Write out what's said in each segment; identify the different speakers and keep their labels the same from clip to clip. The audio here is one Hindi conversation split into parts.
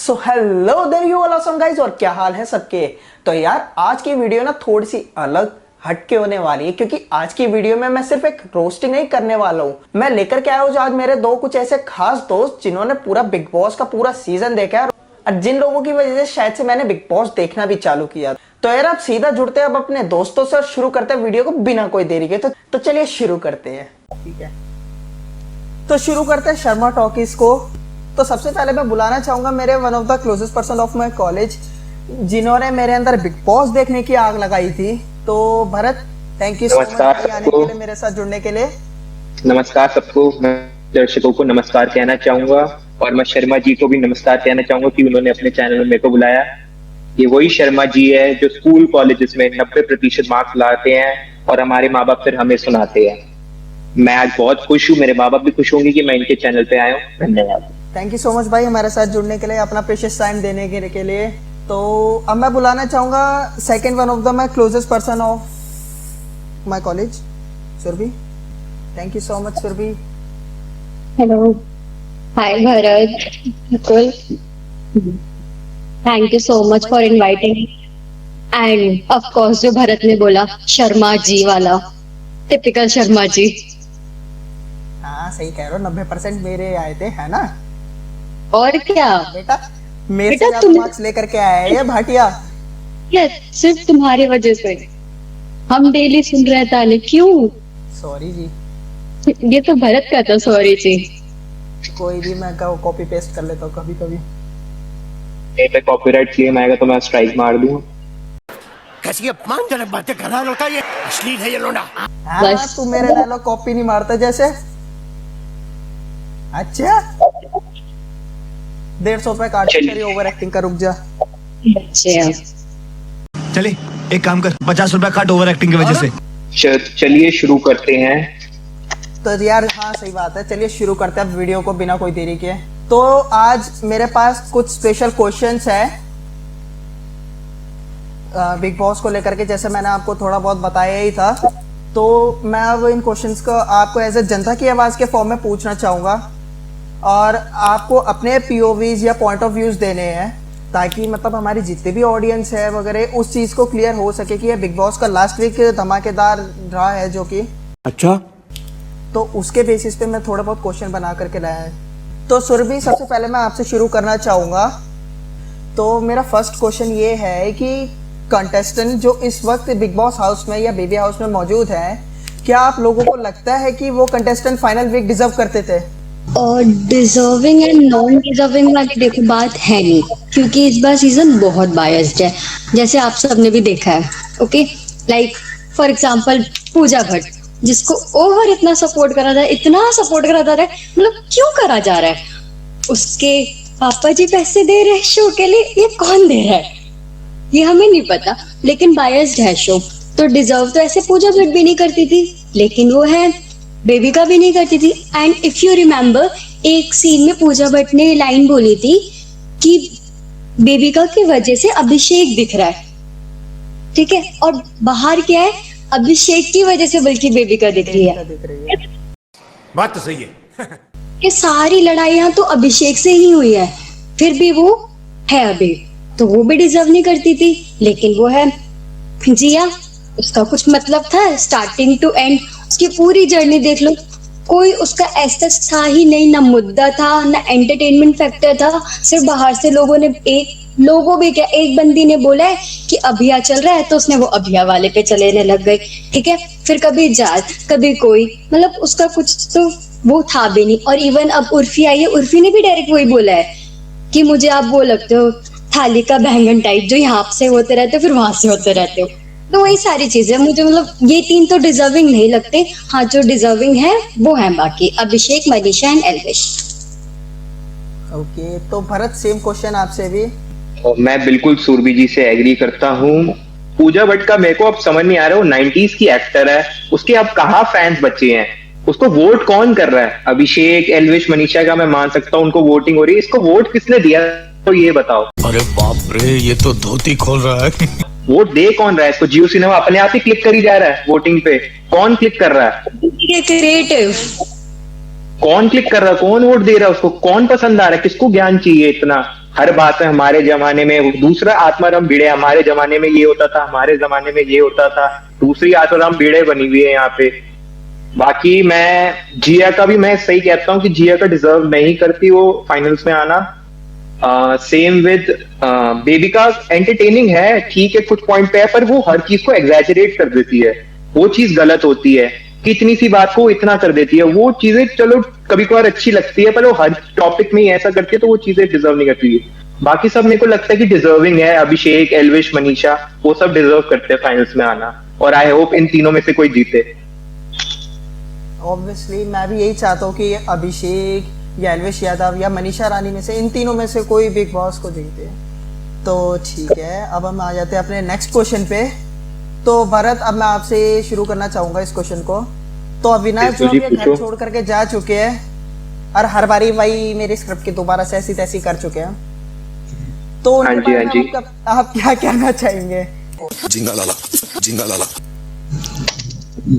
Speaker 1: So hello there you all awesome guys, और क्या हाल है सबके। तो यार आज की वीडियो ना थोड़ी सी अलग हटके होने वाली है, क्योंकि आज की वीडियो में मैं सिर्फ एक रोस्टिंग नहीं करने वाला हूँ। मैं लेकर के आया हूँ आज मेरे दो कुछ ऐसे खास दोस्त जिन्होंने पूरा बिग बॉस का पूरा सीजन देखा है, और जिन लोगों की वजह से शायद से मैंने बिग बॉस देखना भी चालू किया। तो यार अब सीधा जुड़ते हैं अब अपने दोस्तों से और शुरू करते हैं वीडियो को बिना कोई देरी के। तो चलिए शुरू करते हैं। ठीक है, तो शुरू करते हैं शर्मा टॉकीज को। तो सबसे पहले मैं बुलाना चाहूंगा मेरे one of the closest person of my college, जिन्होंने मेरे अंदर बिग बॉस देखने की आग लगाई थी। तो Bharat, thank you so much आने के लिए, मेरे साथ जुड़ने के लिए।
Speaker 2: नमस्कार सबको। मैं दर्शकों को नमस्कार कहना चाहूंगा और मैं शर्मा जी को भी नमस्कार कहना चाहूंगा कि उन्होंने अपने चैनल में मेरे को बुलाया। ये वही शर्मा जी है जो स्कूल कॉलेजेस में 90% मार्क्स लाते हैं और हमारे माँ बाप फिर हमें सुनाते हैं। मैं आज बहुत खुश हूँ, मेरे माँ बाप भी खुश होंगे कि मैं इनके चैनल पे आया हूँ। धन्यवाद।
Speaker 1: थैंक यू सो मच भाई हमारे साथ जुड़ने के लिए, अपना प्रेशियस टाइम देने के लिए। तो अब मैं बुलाना चाहूंगा second one of the my closest person of my college, Surabhi. Thank you so much Surabhi.
Speaker 3: Hello, hi Bharat, cool thank you so much for inviting and of course जो भरत ने बोला शर्मा जी वाला, टिपिकल शर्मा जी।
Speaker 1: हाँ सही कह रहे हो, 90% मेरे आए थे, है ना।
Speaker 3: और क्या
Speaker 1: बेटा मेरे
Speaker 3: बेटा,
Speaker 1: से ज्यादा मार्क्स लेकर के आया है ये भाटिया।
Speaker 3: ये सिर्फ तुम्हारी वजह से हम डेली सुन रहे ताने। क्यों?
Speaker 1: सॉरी जी।
Speaker 3: ये तो भरत का था, सॉरी जी।
Speaker 1: कोई भी, मैं कॉपी पेस्ट कर लेता हूँ कभी कभी।
Speaker 2: पे कॉपीराइट क्लेम आएगा तो मैं स्ट्राइक मार दूंगा।
Speaker 4: कैसी अपमानजनक बातें कर रहा है लड़का, ये अश्लील है ये लोना।
Speaker 1: हाँ
Speaker 3: बस।
Speaker 1: तू मेरे डायलॉग कॉपी नहीं मारता जैसे। अच्छा 150 रुपए काट तेरी ओवर एक्टिंग का, रुक जा।
Speaker 3: बच्चे हैं।
Speaker 4: चले एक काम कर, 50 रुपया काट ओवर एक्टिंग की वजह से।
Speaker 2: चलिए शुरू करते हैं।
Speaker 1: तो यार हाँ सही बात है, चलिए शुरू करते हैं अब वीडियो को बिना कोई देरी के। तो आज मेरे पास कुछ स्पेशल क्वेश्चंस है बिग बॉस को लेकर के, जैसे मैंने आपको थोड़ा बहुत बताया ही था। तो मैं अब इन क्वेश्चंस को आपको एज ए जनता की आवाज़ के फॉर्म में पूछना चाहूँगा, और आपको अपने पीओवीज या पॉइंट ऑफ व्यूज देने हैं, ताकि मतलब हमारी जितने भी ऑडियंस है वगैरह उस चीज़ को क्लियर हो सके कि ये बिग बॉस का लास्ट वीक धमाकेदार रहा है जो कि।
Speaker 4: अच्छा,
Speaker 1: तो उसके बेसिस पे मैं थोड़ा बहुत क्वेश्चन बना करके लाया है। तो सुरभि, सबसे पहले मैं आपसे शुरू करना चाहूँगा। तो मेरा फर्स्ट क्वेश्चन ये है कि कंटेस्टेंट जो इस वक्त बिग बॉस हाउस में या बेबी हाउस में मौजूद है, क्या आप लोगों को लगता है कि वो कंटेस्टेंट फाइनल वीक डिजर्व करते थे?
Speaker 3: और डिजर्विंग एंड नॉन डिजर्विंग वाली देखो बात है नहीं, क्योंकि इस बार सीजन बहुत बायस्ड है, जैसे आप सबने भी देखा है। Okay, like for example Pooja Bhatt, जिसको ओवर इतना सपोर्ट करा जा रहा है, इतना सपोर्ट करा जा रहा है, मतलब क्यों करा जा रहा है? उसके पापा जी पैसे दे रहे हैं शो के लिए, ये कौन दे रहा है ये हमें नहीं पता, लेकिन बायस्ड है शो। तो डिजर्व तो ऐसे पूजा भट्ट भी नहीं करती थी, लेकिन वो है बेबी का भी नहीं करती थी। एंड इफ यू रिमेम्बर, एक सीन में पूजा भट्ट ने लाइन बोली थी कि बेबी का की वजह से अभिषेक दिख रहा है, ठीक है, और बाहर क्या है, अभिषेक की वजह से बल्कि बेबी का दिख रही है।
Speaker 4: बात तो सही है।
Speaker 3: ये सारी लड़ाइयां तो अभिषेक से ही हुई है, फिर भी वो है अभी, तो वो भी डिजर्व नहीं करती थी, लेकिन वो है जिया। उसका कुछ मतलब था स्टार्टिंग टू एंड, उसकी पूरी जर्नी देख लो, कोई उसका ऐसा था ही नहीं, ना मुद्दा था ना एंटरटेनमेंट फैक्टर था। सिर्फ बाहर से लोगों भी क्या, एक बंदी ने बोला है कि अभिया चल रहा है तो उसने वो अभिया वाले पे चलेने लग गई, ठीक है। फिर कभी जात, कभी कोई, मतलब उसका कुछ तो वो था भी नहीं। और इवन अब उर्फी आई है, उर्फी ने भी डायरेक्ट वही बोला है कि मुझे आप वो लगते हो थाली का बैंगन टाइप, जो यहाँ से होते रहते हो फिर वहां से होते रहते हो। तो वही सारी चीजें मुझे, मतलब ये तीन तो डिजर्विंग नहीं लगते। हाँ, जो डिजर्विंग है वो है बाकी अभिषेक, मनीषा एंड एल्विश।
Speaker 1: ओके, तो भरत सेम क्वेश्चन आपसे भी।
Speaker 2: और मैं बिल्कुल सुरभि जी से एग्री करता हूँ। पूजा भट्ट का मेरे को अब समझ नहीं आ रहा, वो 90s की एक्टर है, उसके अब कहाँ फैंस बचे हैं? उसको वोट कौन कर रहा है? अभिषेक, एल्विश, मनीषा का मैं मान सकता हूँ उनको वोटिंग हो रही है, इसको वोट किसने दिया तो ये बताओ।
Speaker 4: अरे बाप रे, ये तो धोती खोल रहा है।
Speaker 2: वोट दे कौन रहा है इसको? जियो सिनेमा अपने आप ही क्लिक करी जा रहा है वोटिंग पे। कौन क्लिक कर रहा है?
Speaker 3: क्रिएटिव।
Speaker 2: कौन क्लिक कर रहा है? कौन वोट दे रहा है उसको? कौन पसंद आ रहा है? किसको ज्ञान चाहिए इतना? हर बात में हमारे जमाने में, दूसरा आत्माराम भिड़े हमारे जमाने में ये होता था, हमारे जमाने में ये होता था, दूसरी आत्माराम भिड़े बनी हुई है यहाँ पे। बाकी मैं जिया का भी मैं सही कहता हूँ कि जिया का डिजर्व नहीं करती वो फाइनल्स में आना। सेम विद बेबिका, एंटरटेनिंग है ठीक है कुछ पॉइंट पे है, पर वो हर चीज को एग्जैजरेट कर देती है, वो चीज गलत होती है कि इतनी सी बात को इतना कर देती है। वो चीजें चलो कभी कभार अच्छी लगती है, पर वो हर टॉपिक में ही ऐसा करती है तो वो चीजें डिजर्व नहीं करती है। बाकी सब मेरे को लगता है कि डिजर्विंग है, अभिषेक, एल्विश, मनीषा, वो सब डिजर्व करते हैं फाइनल्स में आना, और आई होप इन तीनों में से कोई जीते।
Speaker 1: ऑब्वियसली मैं भी यही चाहता हूँ कि अभिषेक या एल्विश यादव या मनीषा रानी में से, इन तीनों में से कोई बिग बॉस को जीते। तो ठीक है, अब हम आ जाते हैं अपने नेक्स्ट क्वेश्चन पे। तो भरत, अब मैं आपसे शुरू करना चाहूंगा इस क्वेश्चन को। तो अविनाश जो कि घर छोड़ करके जा चुके हैं और हर बारी वही मेरी स्क्रिप्ट की दोबारा से ऐसी तैसी कर चुके हैं, तो उनके बारे में आप क्या कहना चाहेंगे?
Speaker 4: जिंगा लाला, जिंगा लाला।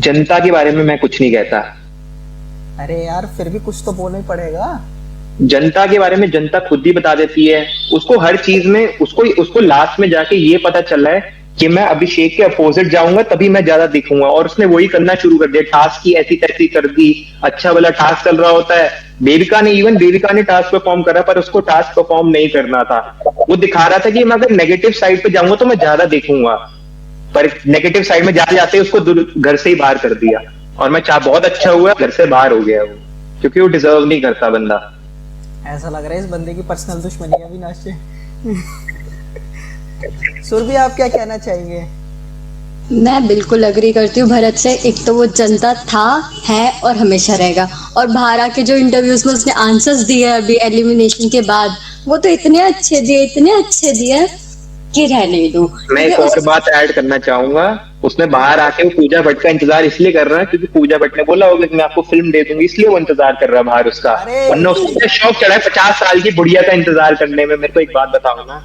Speaker 2: जनता के बारे में मैं कुछ नहीं कहता।
Speaker 1: अरे यार, फिर भी कुछ तो बोलना ही पड़ेगा।
Speaker 2: जनता के बारे में जनता खुद ही बता देती है, उसको हर चीज में, उसको लास्ट में जाके ये पता चला है कि मैं अभिषेक के अपोजिट जाऊंगा तभी मैं ज्यादा दिखूंगा, और उसने वही करना शुरू कर दिया, टास्क की ऐसी तैसी कर दी। अच्छा वाला टास्क चल रहा होता है, बेबिका ने टास्क परफॉर्म करा, पर उसको टास्क परफॉर्म नहीं करना था। वो दिखा रहा था कि मैं अगर नेगेटिव साइड पे जाऊंगा तो मैं ज्यादा देखूंगा, पर नेगेटिव साइड में जाते जाते उसको घर से ही बाहर कर दिया, और मैं बहुत अच्छा हुआ घर से बाहर हो गया वो, क्योंकि वो डिजर्व नहीं करता बंदा।
Speaker 1: ऐसा लग रहा है इस बंदे की पर्सनल दुश्मनी है अविनाश से। सुरभि, आप क्या कहना चाहेंगे?
Speaker 3: मैं बिल्कुल अग्री करती हूँ भरत से। एक तो वो जनता था, है और हमेशा रहेगा, और बाहर आके जो इंटरव्यूज में उसने आंसर्स दिए अभी एलिमिनेशन के बाद, वो तो इतने अच्छे दिए कि रहने दो।
Speaker 2: मैं एक और बात ऐड करना चाहूंगा, उसने बाहर आके वो पूजा भट्ट का इंतजार इसलिए कर रहा है क्योंकि पूजा भट्ट ने बोला होगा कि मैं आपको फिल्म दे दूंगी, इसलिए वो इंतजार कर रहा है बाहर उसका, वरना उसको शौक चढ़ा है 50 साल की बुढ़िया का इंतजार करने में। मेरे को एक बात बताओ ना,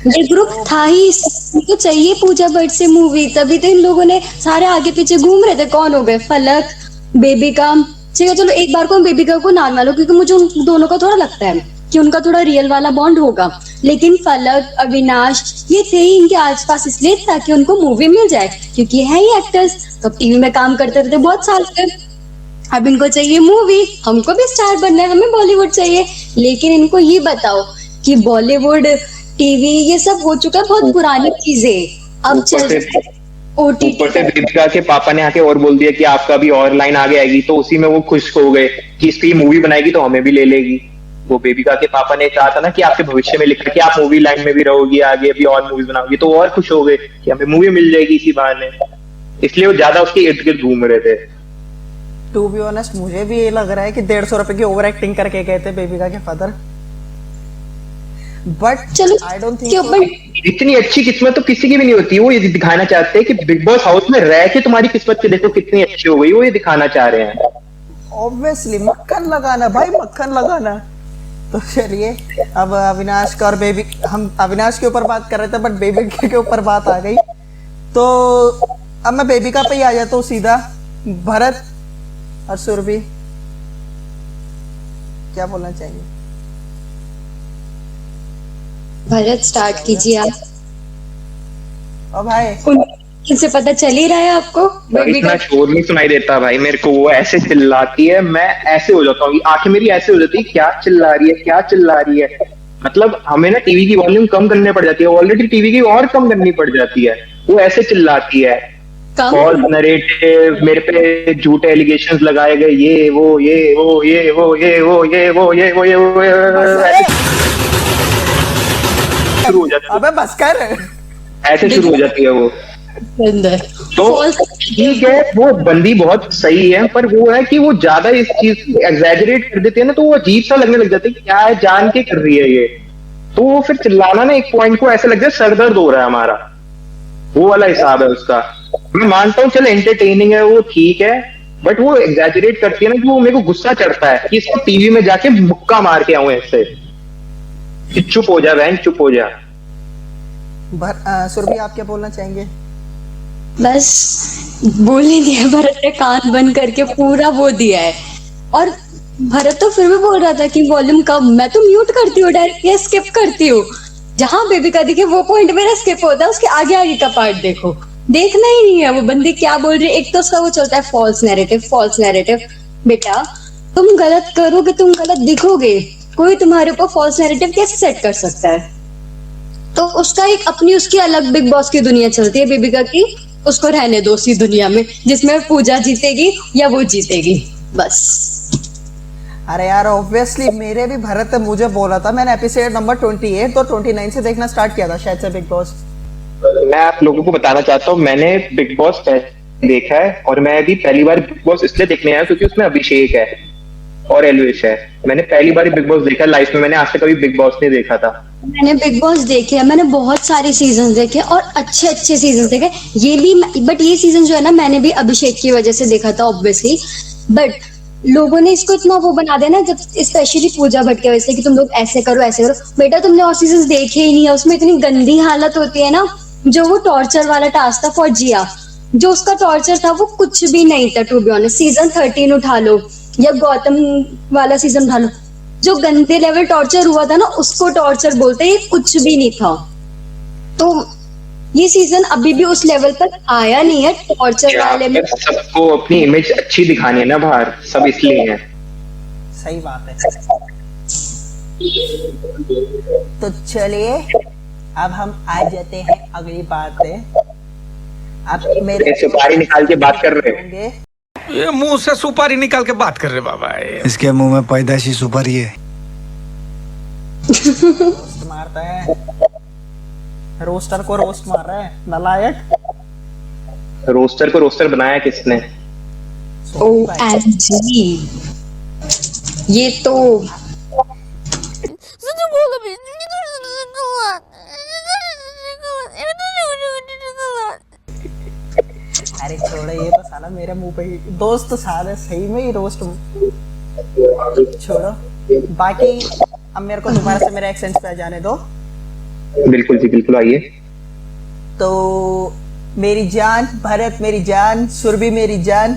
Speaker 3: ये ग्रुप था ही, तो चाहिए पूजा भट्ट से मूवी, तभी तो इन लोगों ने सारे आगे पीछे घूम रहे थे। कौन हो गए? फलक, बेबिका। ठीक है, चलो एक बार को हम बेबिका को नाम लो, क्योंकि मुझे उन दोनों का थोड़ा लगता है कि उनका थोड़ा रियल वाला बॉन्ड होगा, लेकिन फलक, अविनाश, ये थे ही इनके आसपास इसलिए ताकि उनको मूवी मिल जाए, क्योंकि है ही एक्टर्स, तो टीवी में काम करते रहते बहुत साल से। अब इनको चाहिए मूवी, हमको भी स्टार बनना है, हमें बॉलीवुड चाहिए। लेकिन इनको ये बताओ कि बॉलीवुड, टीवी, ये सब हो चुका है, बहुत पुरानी चीजें। अब चल
Speaker 2: ऊपर से दीपिका के पापा ने आके और बोल दिया कि आपका भी और लाइन आगे आएगी, तो उसी में वो खुश हो गए कि इसकी मूवी बनाएगी तो हमें भी ले लेगी। वो बेबिका के पापा ने कहा था ना कि आपके भविष्य में लिखा कि आप मूवी लाइन में भी रहोगी, आगे भी और मूवीज बनाओगी, तो और खुश हो गए कि हमें मूवी मिल जाएगी इसी बहाने, इसलिए वो ज्यादा उसके इर्द गिर्द घूम रहे थे।
Speaker 1: टू बी ऑनेस्ट, मुझे भी ये लग रहा है कि 150 रुपए की ओवर एक्टिंग करके गए थे बेबिका के फादर, बट
Speaker 3: चलो
Speaker 1: आई डोंट थिंक
Speaker 2: इतनी अच्छी किस्मत तो किसी की भी नहीं होती। वो ये दिखाना चाहते हैं कि बिग बॉस हाउस में रह के तुम्हारी किस्मत के देखो कितनी अच्छी हो गई, वो ये दिखाना चाह रहे हैं।
Speaker 1: ऑब्वियसली मक्खन लगाना भाई, मक्खन लगाना। तो चलिए, अब अविनाश का और बेबी, हम अविनाश के ऊपर बात कर रहे थे बट बेबी के ऊपर बात आ गई, तो अब मैं बेबिका पे ही आ जाता हूँ सीधा। भरत और सुरभि, क्या बोलना चाहिए?
Speaker 3: भरत स्टार्ट कीजिए आप।
Speaker 1: और भाई,
Speaker 3: इनसे पता चल ही रहा है आपको
Speaker 2: इतना शोर नहीं सुनाई देता भाई मेरे को, वो ऐसे चिल्लाती है, मैं ऐसे हो जाता हूँ, आंखें मेरी ऐसे हो जाती है, क्या चिल्ला रही है, क्या चिल्ला रही है। मतलब हमें ना टीवी की वॉल्यूम कम करनी पड़ जाती है, ऑलरेडी टीवी की और कम करनी पड़ जाती है, वो ऐसे चिल्लाती है। फॉल्स नरेटिव, मेरे पे झूठे एलिगेशंस लगाए गए, ये वो ये वो ये वो ये वो ये वो ये वो ये वो शुरू हो जाता है।
Speaker 1: अबे बस कर,
Speaker 2: ऐसे शुरू हो जाती है वो। तो ठीक है, वो बंदी बहुत सही है, पर वो है कि वो ज्यादा इस चीज एग्जैजरेट कर देते हैं ना, तो वो अजीब सा लगने लग जाता है कि क्या है, जान के कर रही है ये। तो वो फिर चिल्लाना ना एक पॉइंट को ऐसा लग जाए सरदर्द हो रहा है हमारा, वो वाला हिसाब है उसका। मैं मानता हूँ चल एंटरटेनिंग है वो, ठीक है, बट वो एग्जैजरेट करती है ना कि वो मेरे को गुस्सा चढ़ता है कि इसको टीवी में जाके मुक्का मार के आऊं ऐसे कि चुप हो जा बहन, चुप हो जा।
Speaker 1: सुरभि, आप क्या बोलना चाहेंगे?
Speaker 3: बस बोल ही दिया, भरत ने कान बंद करके पूरा वो दिया है। और भरत तो फिर भी बोल रहा था कि वॉल्यूम कम, मैं तो म्यूट करती हूँ डायरेक्ट या स्किप करती हूँ। जहां बेबी का दिखे वो पॉइंट मेरा स्किप होता है, उसके आगे आगे का पार्ट देखो, देखना ही नहीं है वो बंदी क्या बोल रही है। एक तो उसका वो चलता है फॉल्स नैरेटिव, फॉल्स नैरेटिव। बेटा तुम गलत करोगे, तुम गलत दिखोगे, कोई तुम्हारे ऊपर फॉल्स नैरेटिव कैसे सेट कर सकता है? तो उसका एक अपनी उसकी अलग बिग बॉस की दुनिया चलती है बेबिका की, उसको रहने दो उसी दुनिया में जिसमें पूजा जीतेगी या वो जीतेगी, बस।
Speaker 1: अरे यार ऑब्वियसली मेरे भी भरत ने मुझे बोला था, मैंने एपिसोड नंबर 28 तो 29 से देखना स्टार्ट किया था शायद से बिग बॉस।
Speaker 2: मैं आप लोगों को बताना चाहता हूँ, मैंने बिग बॉस देखा है और मैं अभी पहली बार बिग बॉस इसलिए देखने आया क्योंकि उसमें अभिषेक है और एलविश है। मैंने पहली बार बिग बॉस देखा लाइफ में, मैंने आज तक कभी बिग बॉस नहीं देखा था।
Speaker 3: मैंने बिग बॉस देखे है, मैंने बहुत सारे सीजन देखे और अच्छे अच्छे सीजन देखे ये भी, बट ये सीजन जो है ना मैंने भी अभिषेक की वजह से देखा था ऑब्वियसली। बट लोगों ने इसको इतना वो बना देना, जब स्पेशली पूजा भट्ट की वजह से कि तुम लोग ऐसे करो ऐसे करो। बेटा तुमने और सीजन देखे ही नहीं है, उसमें इतनी गंदी हालत होती है ना। जो वो टॉर्चर वाला टास्क था फॉर जिया, जो उसका टॉर्चर था वो कुछ भी नहीं था टू बी ऑनेस्ट। सीजन 13 उठा लो या गौतम वाला सीजन उठा लो, जो गंदे लेवल टॉर्चर हुआ था ना उसको टॉर्चर बोलते हैं, ये कुछ भी नहीं था। तो ये सीजन अभी भी उस लेवल तक आया नहीं है टॉर्चर वाले में।
Speaker 2: सबको अपनी इमेज अच्छी दिखानी है ना बाहर, सब इसलिए है।
Speaker 1: सही बात है। तो चलिए अब हम आ जाते हैं अगली बात पे। अब मेरे
Speaker 2: सुपारी निकाल के बात कर रहे
Speaker 1: होंगे,
Speaker 5: ये मुंह से सुपारी निकाल के बात कर रहे बाबा।
Speaker 6: इसके मुंह में पैदाइशी सुपारी है।
Speaker 1: रोस्ट मारता है, रोस्टर को रोस्ट मार रहा है नालायक।
Speaker 2: रोस्टर को रोस्टर बनाया किसने?
Speaker 3: OMG, ये तो
Speaker 1: अरे छोड़ो, ये तो साला मेरे मुंह पे ही दोस्त साले सही में ही रोस्ट। छोड़ो बाकी, अब मेरे को दोबारा से मेरे एक्सेंट पे आ जाने दो।
Speaker 2: बिल्कुल जी बिल्कुल, आइए।
Speaker 1: तो मेरी जान भरत, मेरी जान सुरभि, मेरी जान,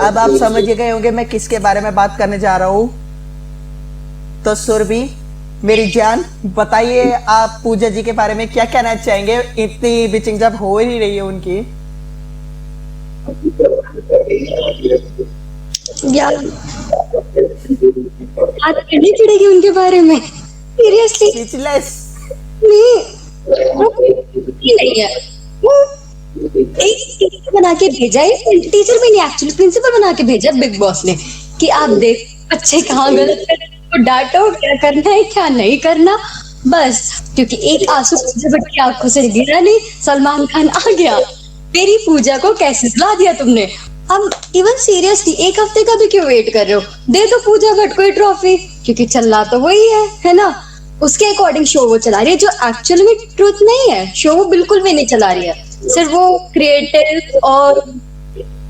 Speaker 1: अब आप समझ गए होंगे मैं किसके बारे में बात करने जा रहा हूं। तो सुरभि मेरी जान, बताइए आप पूजा जी के बारे में क्या कहना चाहेंगे, इतनी बिचिंग जब हो ही रही है उनकी।
Speaker 3: यार बात करनी पड़ेगी उनके बारे में सीरियसली।
Speaker 1: स्पीचलेस।
Speaker 3: नहीं है वो, एक टीचर बना के भेजा है, टीचर भी नहीं एक्चुअली प्रिंसिपल बना के भेजा बिग बॉस ने कि आप देख बच्चे कहाँ गलत कर, तो डांटो क्या करना है क्या नहीं करना बस। क्योंकि एक आंसू पूजा भट्ट की आंखों से गिरा नहीं, सलमान खान आ गया, तेरी पूजा को कैसे सुला दिया तुमने। हम इवन सीरियसली एक हफ्ते का भी क्यों वेट कर रहे हो, दे दो पूजा भट्ट को ट्रॉफी, क्योंकि चल तो वही है ना। उसके अकॉर्डिंग शो वो चला रही है, जो एक्चुअल में ट्रुथ नहीं है। शो वो बिल्कुल भी नहीं चला रही है, सिर्फ वो क्रिएटिव और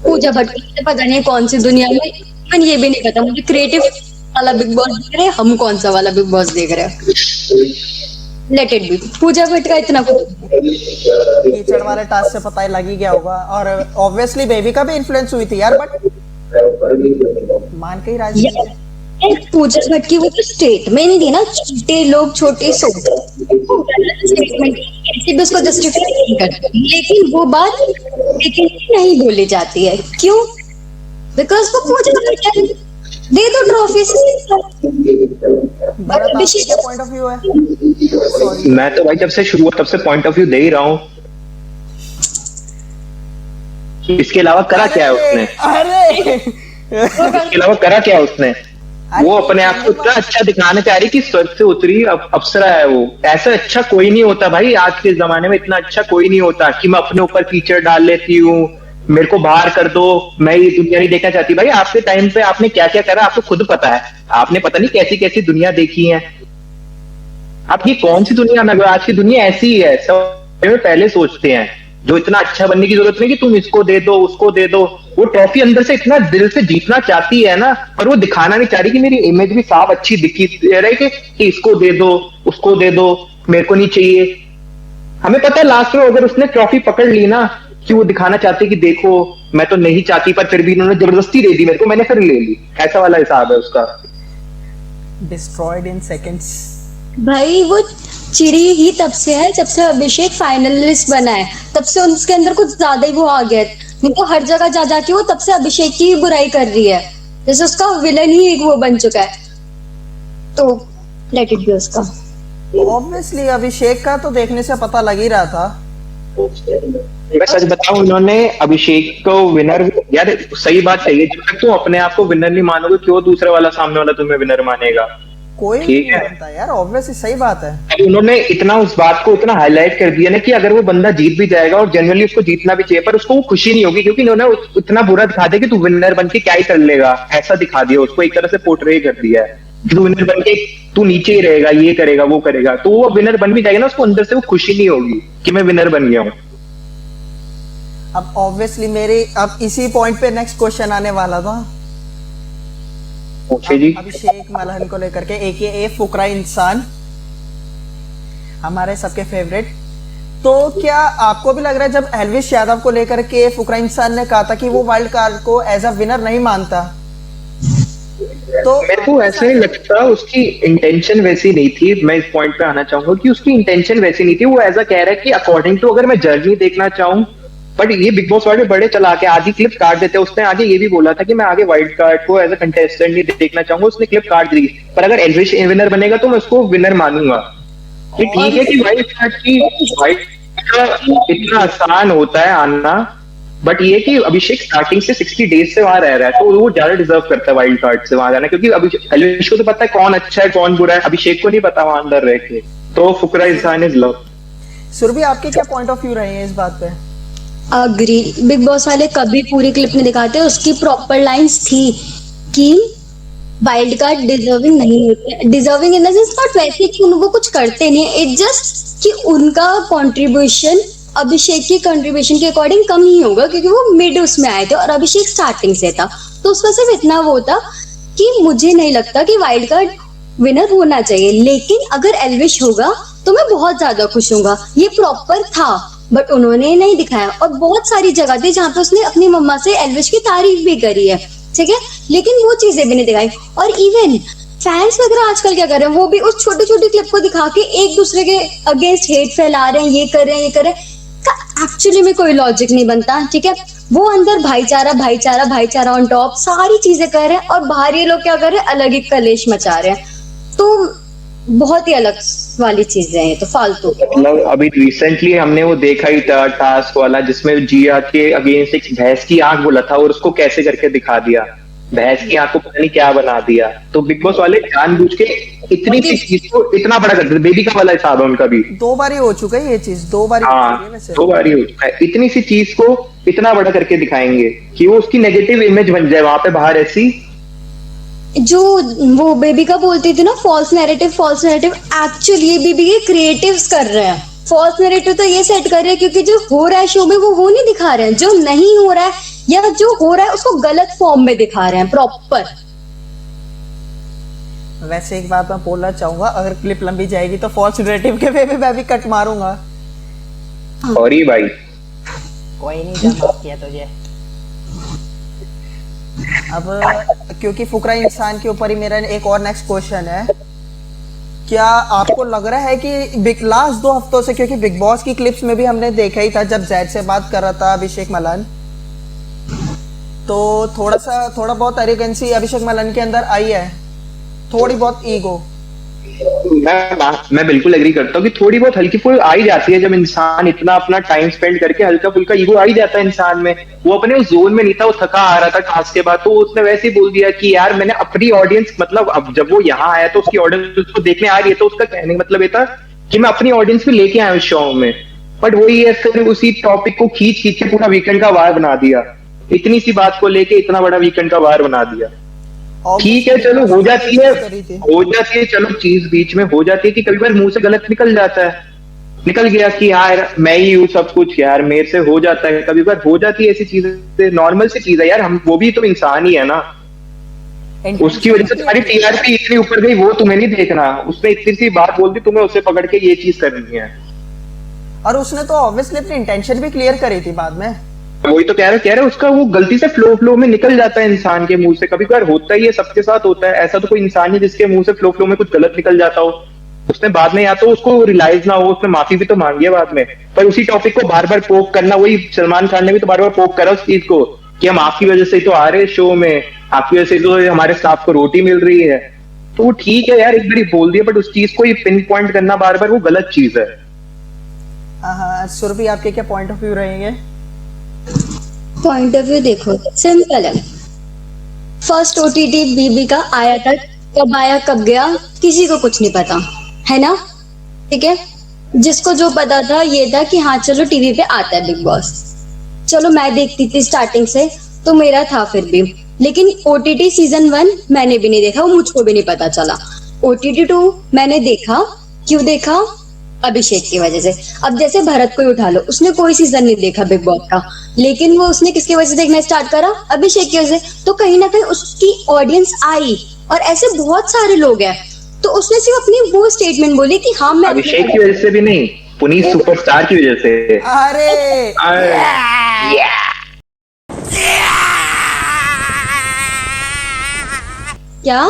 Speaker 3: पूजा भट्ट पता नहीं कौन सी दुनिया में, इवन ये भी नहीं पता मुझे क्रिएटिव वाला बिग बॉस देख रहे हैं, हम कौन सा वाला बिग बॉस देख रहे हैं। Let it be. Pooja Bhatt का इतना
Speaker 1: कीचड़ वाले टास्क से पता ही लग ही गया होगा, और ऑब्वियसली बेबी का भी इन्फ्लुएंस हुई थी यार, बट मान के ही राजी है।
Speaker 3: पूजा भट्ट की वो जो स्टेटमेंट थी ना, छोटे लोग छोटे स्टेटमेंट कैसे भी उसको जस्टिफाई नहीं करते, लेकिन वो बात लेकिन नहीं बोली जाती है। क्यों? बिकॉज वो पूजा भट्ट है, दे दो ट्रॉफी।
Speaker 1: पॉइंट ऑफ व्यू है। Sorry.
Speaker 2: मैं तो भाई जब से शुरू हुआ तब से पॉइंट ऑफ व्यू दे ही रहा हूँ। इसके अलावा करा क्या है उसने?
Speaker 1: अरे
Speaker 2: इसके अलावा करा क्या है उसने? वो अपने आप को इतना अच्छा दिखाने चाह रही कि स्वर्ग से उतरी अप्सरा है वो। ऐसा अच्छा कोई नहीं होता भाई, आज के जमाने में इतना अच्छा कोई नहीं होता कि मैं अपने ऊपर कीचड़ डाल लेती हूँ, मेरे को बाहर कर दो, मैं ये दुनिया नहीं देखना चाहती। भाई आपके टाइम पे आपने क्या क्या करा आपको खुद पता है, आपने पता नहीं कैसी कैसी दुनिया देखी है। आप ये कौन सी दुनिया में, आज की दुनिया ऐसी ही है, सब पहले सोचते हैं। जो इतना अच्छा बनने की जरूरत नहीं कि तुम इसको दे दो उसको दे दो, वो ट्रॉफी अंदर से इतना दिल से जीतना चाहती है ना, पर वो दिखाना नहीं चाह रही कि मेरी इमेज भी साफ अच्छी दिखी रही कि इसको दे दो उसको दे दो, मेरे को नहीं चाहिए। हमें पता है लास्ट में अगर उसने ट्रॉफी पकड़ ली ना कि वो दिखाना चाहते कि देखो मैं तो नहीं चाहती, पर फिर भी इन्होंने जबरदस्ती दे दी मेरे को, मैंने फिर ले ली, ऐसा वाला हिसाब है उसका।
Speaker 1: Destroyed in seconds.
Speaker 3: भाई वो चिड़ी ही तब से है जब से अभिषेक फाइनलिस्ट बना है, तब से उसके अंदर कुछ ज्यादा ही वो आ गया है। नहीं तो हर जगह जा जाके वो तब से अभिषेक की ही बुराई कर रही है, जैसे उसका विलन ही एक वो बन चुका है। तो लेट इट बी उसका।
Speaker 1: ऑब्वियसली अभिषेक का तो देखने से पता लग ही रहा था।
Speaker 2: मैं सच बताऊं, उन्होंने अभिषेक को विनर, यार सही बात है ये, जब तक तुम अपने आप को विनर नहीं मानोगे, क्यों दूसरे वाला सामने वाला तुम्हें विनर मानेगा?
Speaker 1: कोई
Speaker 2: ठीक
Speaker 1: नहीं
Speaker 2: है।
Speaker 1: मानता यार, ऑब्वियसली सही बात है।
Speaker 2: अब उन्होंने इतना उस बात को इतना हाईलाइट कर दिया ना कि अगर वो बंदा जीत भी जाएगा, और जनरली उसको जीतना भी चाहिए, पर उसको वो खुशी नहीं होगी, क्योंकि इन्होंने इतना बुरा दिखा दिया कि तू विनर बन के क्या ही कर लेगा, ऐसा दिखा दिया उसको, एक तरह से पोर्ट्रे कर दिया है कि तू विनर बन के तू नीचे ही रहेगा, ये करेगा वो करेगा। तो वो विनर बन भी जाएगा ना, उसको अंदर से वो खुशी नहीं होगी कि मैं विनर बन गया हूँ।
Speaker 1: अब ऑब्वियसली मेरे अब इसी पॉइंट पे नेक्स्ट क्वेश्चन आने वाला था।
Speaker 2: ओके जी।
Speaker 1: अभिषेक मल्हन को लेकर के, AKA फुकरा इंसान, हमारे सबके फेवरेट। तो क्या आपको भी लग रहा है जब एल्विश यादव को लेकर के फुकरा इंसान ने कहा था कि वो वाइल्ड कार्ड को एज अ विनर नहीं मानता, तो
Speaker 2: मेरे को ऐसा नहीं लगता उसकी इंटेंशन वैसी नहीं थी। मैं इस पॉइंट पे आना चाहूंगा कि उसकी इंटेंशन वैसी नहीं थी। वो ऐसा कह रहा है कि अकॉर्डिंग टू अगर मैं जर्नी देखना चाहूँ, बट ये बिग बॉस वाले बड़े चला के आधी क्लिप काट देते हैं। उसने आगे ये भी बोला था कि मैं आगे वाइल्ड कार्ड को एज अ कंटेस्टेंट नहीं देखना चाहूंगा, उसने क्लिप काट दी। पर अगर एल्विश विनर बनेगा तो मैं उसको विनर मानूंगा। कि ठीक है कि वाइल्ड कार्ड की इतना आसान होता है आना, बट ये कि अभिषेक स्टार्टिंग से 60 डेज से वहां रह रहा है, तो वो ज्यादा डिजर्व करता है वाइल्ड कार्ड से वहां जाना, क्योंकि एल्विश को तो पता है कौन अच्छा है कौन बुरा है, अभिषेक को नहीं पता वहां अंदर रह के। तो फुकरा इंसान इज लव।
Speaker 1: सुरभि आपके क्या पॉइंट ऑफ व्यू रहे हैं इस बात पे?
Speaker 3: अग्री। बिग बॉस वाले कभी पूरी क्लिप में दिखाते, उसकी प्रॉपर लाइंस थी कि वाइल्ड कार्ड डिजर्विंग नहीं होते, deserving in the sense not वैसे कि वो कुछ करते नहीं, इट जस्ट कि उनका कंट्रीब्यूशन अभिषेक की कंट्रीब्यूशन के अकॉर्डिंग कम ही होगा, क्योंकि वो मिड उसमें आए थे और अभिषेक स्टार्टिंग से था। तो उसका सिर्फ इतना वो था कि मुझे नहीं लगता कि वाइल्ड कार्ड विनर होना चाहिए, लेकिन अगर एल्विश होगा तो मैं बहुत ज्यादा खुश हूँगा। ये प्रॉपर था, बट उन्होंने नहीं दिखाया। और बहुत सारी जगह थी जहाँ पे उसने अपनी मम्मा से एल्विश की तारीफ भी करी है, ठीक है, लेकिन वो चीजें भी नहीं दिखाई। और इवन फैंस वगैरह आजकल क्या कर रहे हैं, वो भी उस छोटी छोटी क्लिप को दिखा के एक दूसरे के अगेंस्ट हेट फैला रहे हैं, ये कर रहे हैं ये कर रहे हैं, का एक्चुअली में कोई लॉजिक नहीं बनता, ठीक है। वो अंदर भाईचारा भाईचारा भाईचारा ऑन टॉप सारी चीजें कर रहे हैं, और बाहर ये लोग क्या कर रहे हैं, अलग ही कलेश मचा रहे हैं। तो बहुत ही अलग वाली चीजें हैं, तो फालतू।
Speaker 2: मतलब अभी रिसेंटली हमने वो देखा ही था टास्क वाला, जिसमें जिया के अगेंस्ट एक भैंस की आंख बोला था, और उसको कैसे करके दिखा दिया, भैंस की आंख को पता नहीं क्या बना दिया। तो बिग बॉस वाले जानबूझ के इतनी सी चीज को इतना बड़ा कर देते। बेबी का वाला हिसाब है उनका भी, 2
Speaker 1: बार ही हो चुका है ये चीज, 2 बार
Speaker 2: हाँ 2 बार ही हो चुका है। इतनी सी चीज को इतना बड़ा करके दिखाएंगे कि वो उसकी नेगेटिव इमेज बन जाए वहां पे बाहर। ऐसी
Speaker 3: जो वो बेबी का बोलती थी ना, false narrative, false narrative, actually ये बेबी के क्रिएटिव्स कर रहे हैं। फॉल्स नैरेटिव तो ये सेट कर रहे हैं क्योंकि जो हो रहा है शो में वो नहीं दिखा रहे हैं, जो नहीं हो रहा है या जो हो रहा है उसको गलत फॉर्म में दिखा रहे हैं प्रॉपर।
Speaker 1: वैसे एक बात मैं बोलना चाहूंगा, अगर क्लिप लंबी जाएगी तो फॉल्स नैरेटिव के वे मैं भी कट मारूंगा।
Speaker 2: सॉरी भाई,
Speaker 1: कोई नहीं, जब माफ किया तुझे। अब क्योंकि फुकरा इंसान के ऊपर ही मेरा एक और नेक्स्ट क्वेश्चन है, क्या आपको लग रहा है कि लास्ट 2 हफ्तों से, क्योंकि बिग बॉस की क्लिप्स में भी हमने देखा ही था जब जैद से बात कर रहा था अभिषेक मल्हन, तो थोड़ा बहुत एरोगेंसी अभिषेक मल्हन के अंदर आई है, थोड़ी बहुत ईगो।
Speaker 2: मैं बिल्कुल एग्री करता हूँ कि थोड़ी बहुत हल्की फुल्की आ ही जाती है जब इंसान इतना अपना टाइम स्पेंड करके, हल्का फुल्का ईगो आ ही जाता है इंसान में। वो अपने उस जोन में नहीं था, वो थका आ रहा था टास्क के बाद, तो उसने वैसे ही बोल दिया कि यार मैंने अपनी ऑडियंस, मतलब अब जब वो यहाँ आया तो उसकी ऑडियंस उसको देखने आ रही है, तो उसका कहने का मतलब ये था कि मैं अपनी ऑडियंस भी लेके आया उस शो में। बट वही है, फिर उसी टॉपिक को खींच खींच के पूरा वीकेंड का वार बना दिया। इतनी सी बात को लेके इतना बड़ा वीकेंड का वार बना दिया। ठीक है चलो, हो जाती है चलो, चीज बीच में हो जाती है कि कभी बार मुंह से गलत निकल जाता है, निकल गया कि यार मैं ही हूँ सब कुछ, यार मेरे से हो जाता है, कभी बार हो जाती है ऐसी चीजें, नॉर्मल सी चीज है यार। हम वो भी तो इंसान ही है ना। उसकी वजह से तुम्हारी टीआरपी इतनी ऊपर गई, वो तुम्हें नहीं देखना। उसने इतनी सी बात बोल दी, तुम्हें उससे पकड़ के ये चीज करनी है।
Speaker 1: और उसने तो ऑब्वियसली अपनी इंटेंशन भी क्लियर करी थी बाद में।
Speaker 2: वही तो कह रहे उसका वो गलती से फ्लो में निकल जाता है इंसान के मुंह से, कभी कभार होता ही है, सबके साथ होता है। ऐसा तो कोई इंसान नहीं जिसके मुंह से फ्लो में कुछ गलत निकल जाता हो। उसने बाद में या तो उसको रियलाइज ना हो, उसने माफी भी तो मांगी है बाद में, पर उसी टॉपिक को बार बार पोक करना, वही सलमान खान ने भी तो बार बार पोक करा उस चीज को कि हम आपकी वजह से ही तो आ रहे शो में, आपकी वजह से तो हमारे स्टाफ को रोटी मिल रही है। तो वो ठीक है यार, एक बार बोल दिया, बट उस चीज को पिन पॉइंट करना बार बार वो गलत चीज है।
Speaker 1: हाँ सुरभि, आपके क्या पॉइंट ऑफ व्यू रहेंगे?
Speaker 3: पॉइंट ऑफ व्यू देखो, सिंपल है। फर्स्ट ओटीटी बीबी का आया था, कब आया कब गया किसी को कुछ नहीं पता, है ना? ठीक है, जिसको जो पता था ये था कि हाँ चलो टीवी पे आता है बिग बॉस। चलो मैं देखती थी स्टार्टिंग से, तो मेरा था फिर भी। लेकिन ओटीटी सीजन 1 मैंने भी नहीं देखा, वो मुझको भी नहीं पता चला। ओटीटी 2 मैंने देखा, क्यों देखा? अभिषेक की वजह से। अब जैसे भरत को ही उठा लो, उसने कोई सीजन नहीं देखा बिग बॉस का, लेकिन वो उसने किसकी वजह से देखना स्टार्ट करा? अभिषेक की वजह से। तो कहीं ना कहीं उसकी ऑडियंस आई, और ऐसे बहुत सारे लोग हैं। तो उसने सिर्फ अपनी वो स्टेटमेंट बोली कि हाँ मैं
Speaker 2: अभिषेक की वजह से भी नहीं, पुनीत सुपरस्टार की वजह से।
Speaker 1: अरे
Speaker 3: क्या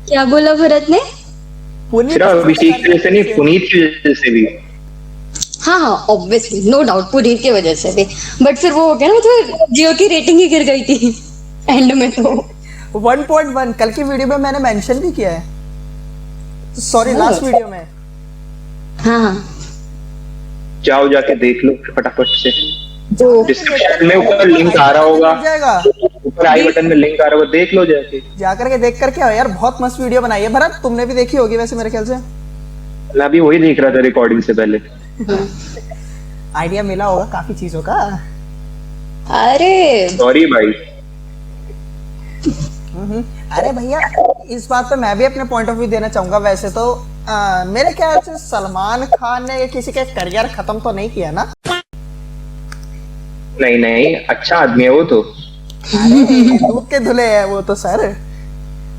Speaker 3: क्या बोला भरत ने?
Speaker 2: सिर्फ अभिषेक की वजह से नहीं, पुनीत की वजह से भी।
Speaker 3: हाँ हाँ ऑब्वियसली, नो डाउट पुनीत की वजह से भी। बट फिर वो हो गया ना, तो जियो की रेटिंग ही गिर गई थी एंड में। तो
Speaker 1: 1.1 कल की वीडियो में मैंने मेंशन भी किया है, सॉरी लास्ट वीडियो में।
Speaker 3: हाँ
Speaker 2: जाओ जाके देख लो फटाफट से,
Speaker 3: तो
Speaker 2: डिस्क्रिप्शन में ऊपर लिंक आ रहा होगा,
Speaker 1: जाएगा
Speaker 2: ऊपर आई बटन में लिंक आ रहा होगा, देख लो जाके।
Speaker 1: जाकर के देख करके आओ यार, बहुत मस्त वीडियो बनाई है। भरत तुमने भी देखी होगी वैसे मेरे ख्याल से।
Speaker 2: मैं अभी वही देख रहा था रिकॉर्डिंग से पहले।
Speaker 1: आइडिया मिला होगा काफी चीजों का।
Speaker 3: अरे
Speaker 2: सॉरी भाई।
Speaker 1: अरे भैया, इस बात पे मैं भी अपने पॉइंट ऑफ व्यू देना चाहूंगा। वैसे तो मेरे ख्याल से सलमान खान ने किसी का करियर खत्म तो नहीं किया ना।
Speaker 2: नहीं नहीं, अच्छा आदमी है वो तो।
Speaker 1: अरे दूध के धुले है वो तो सर।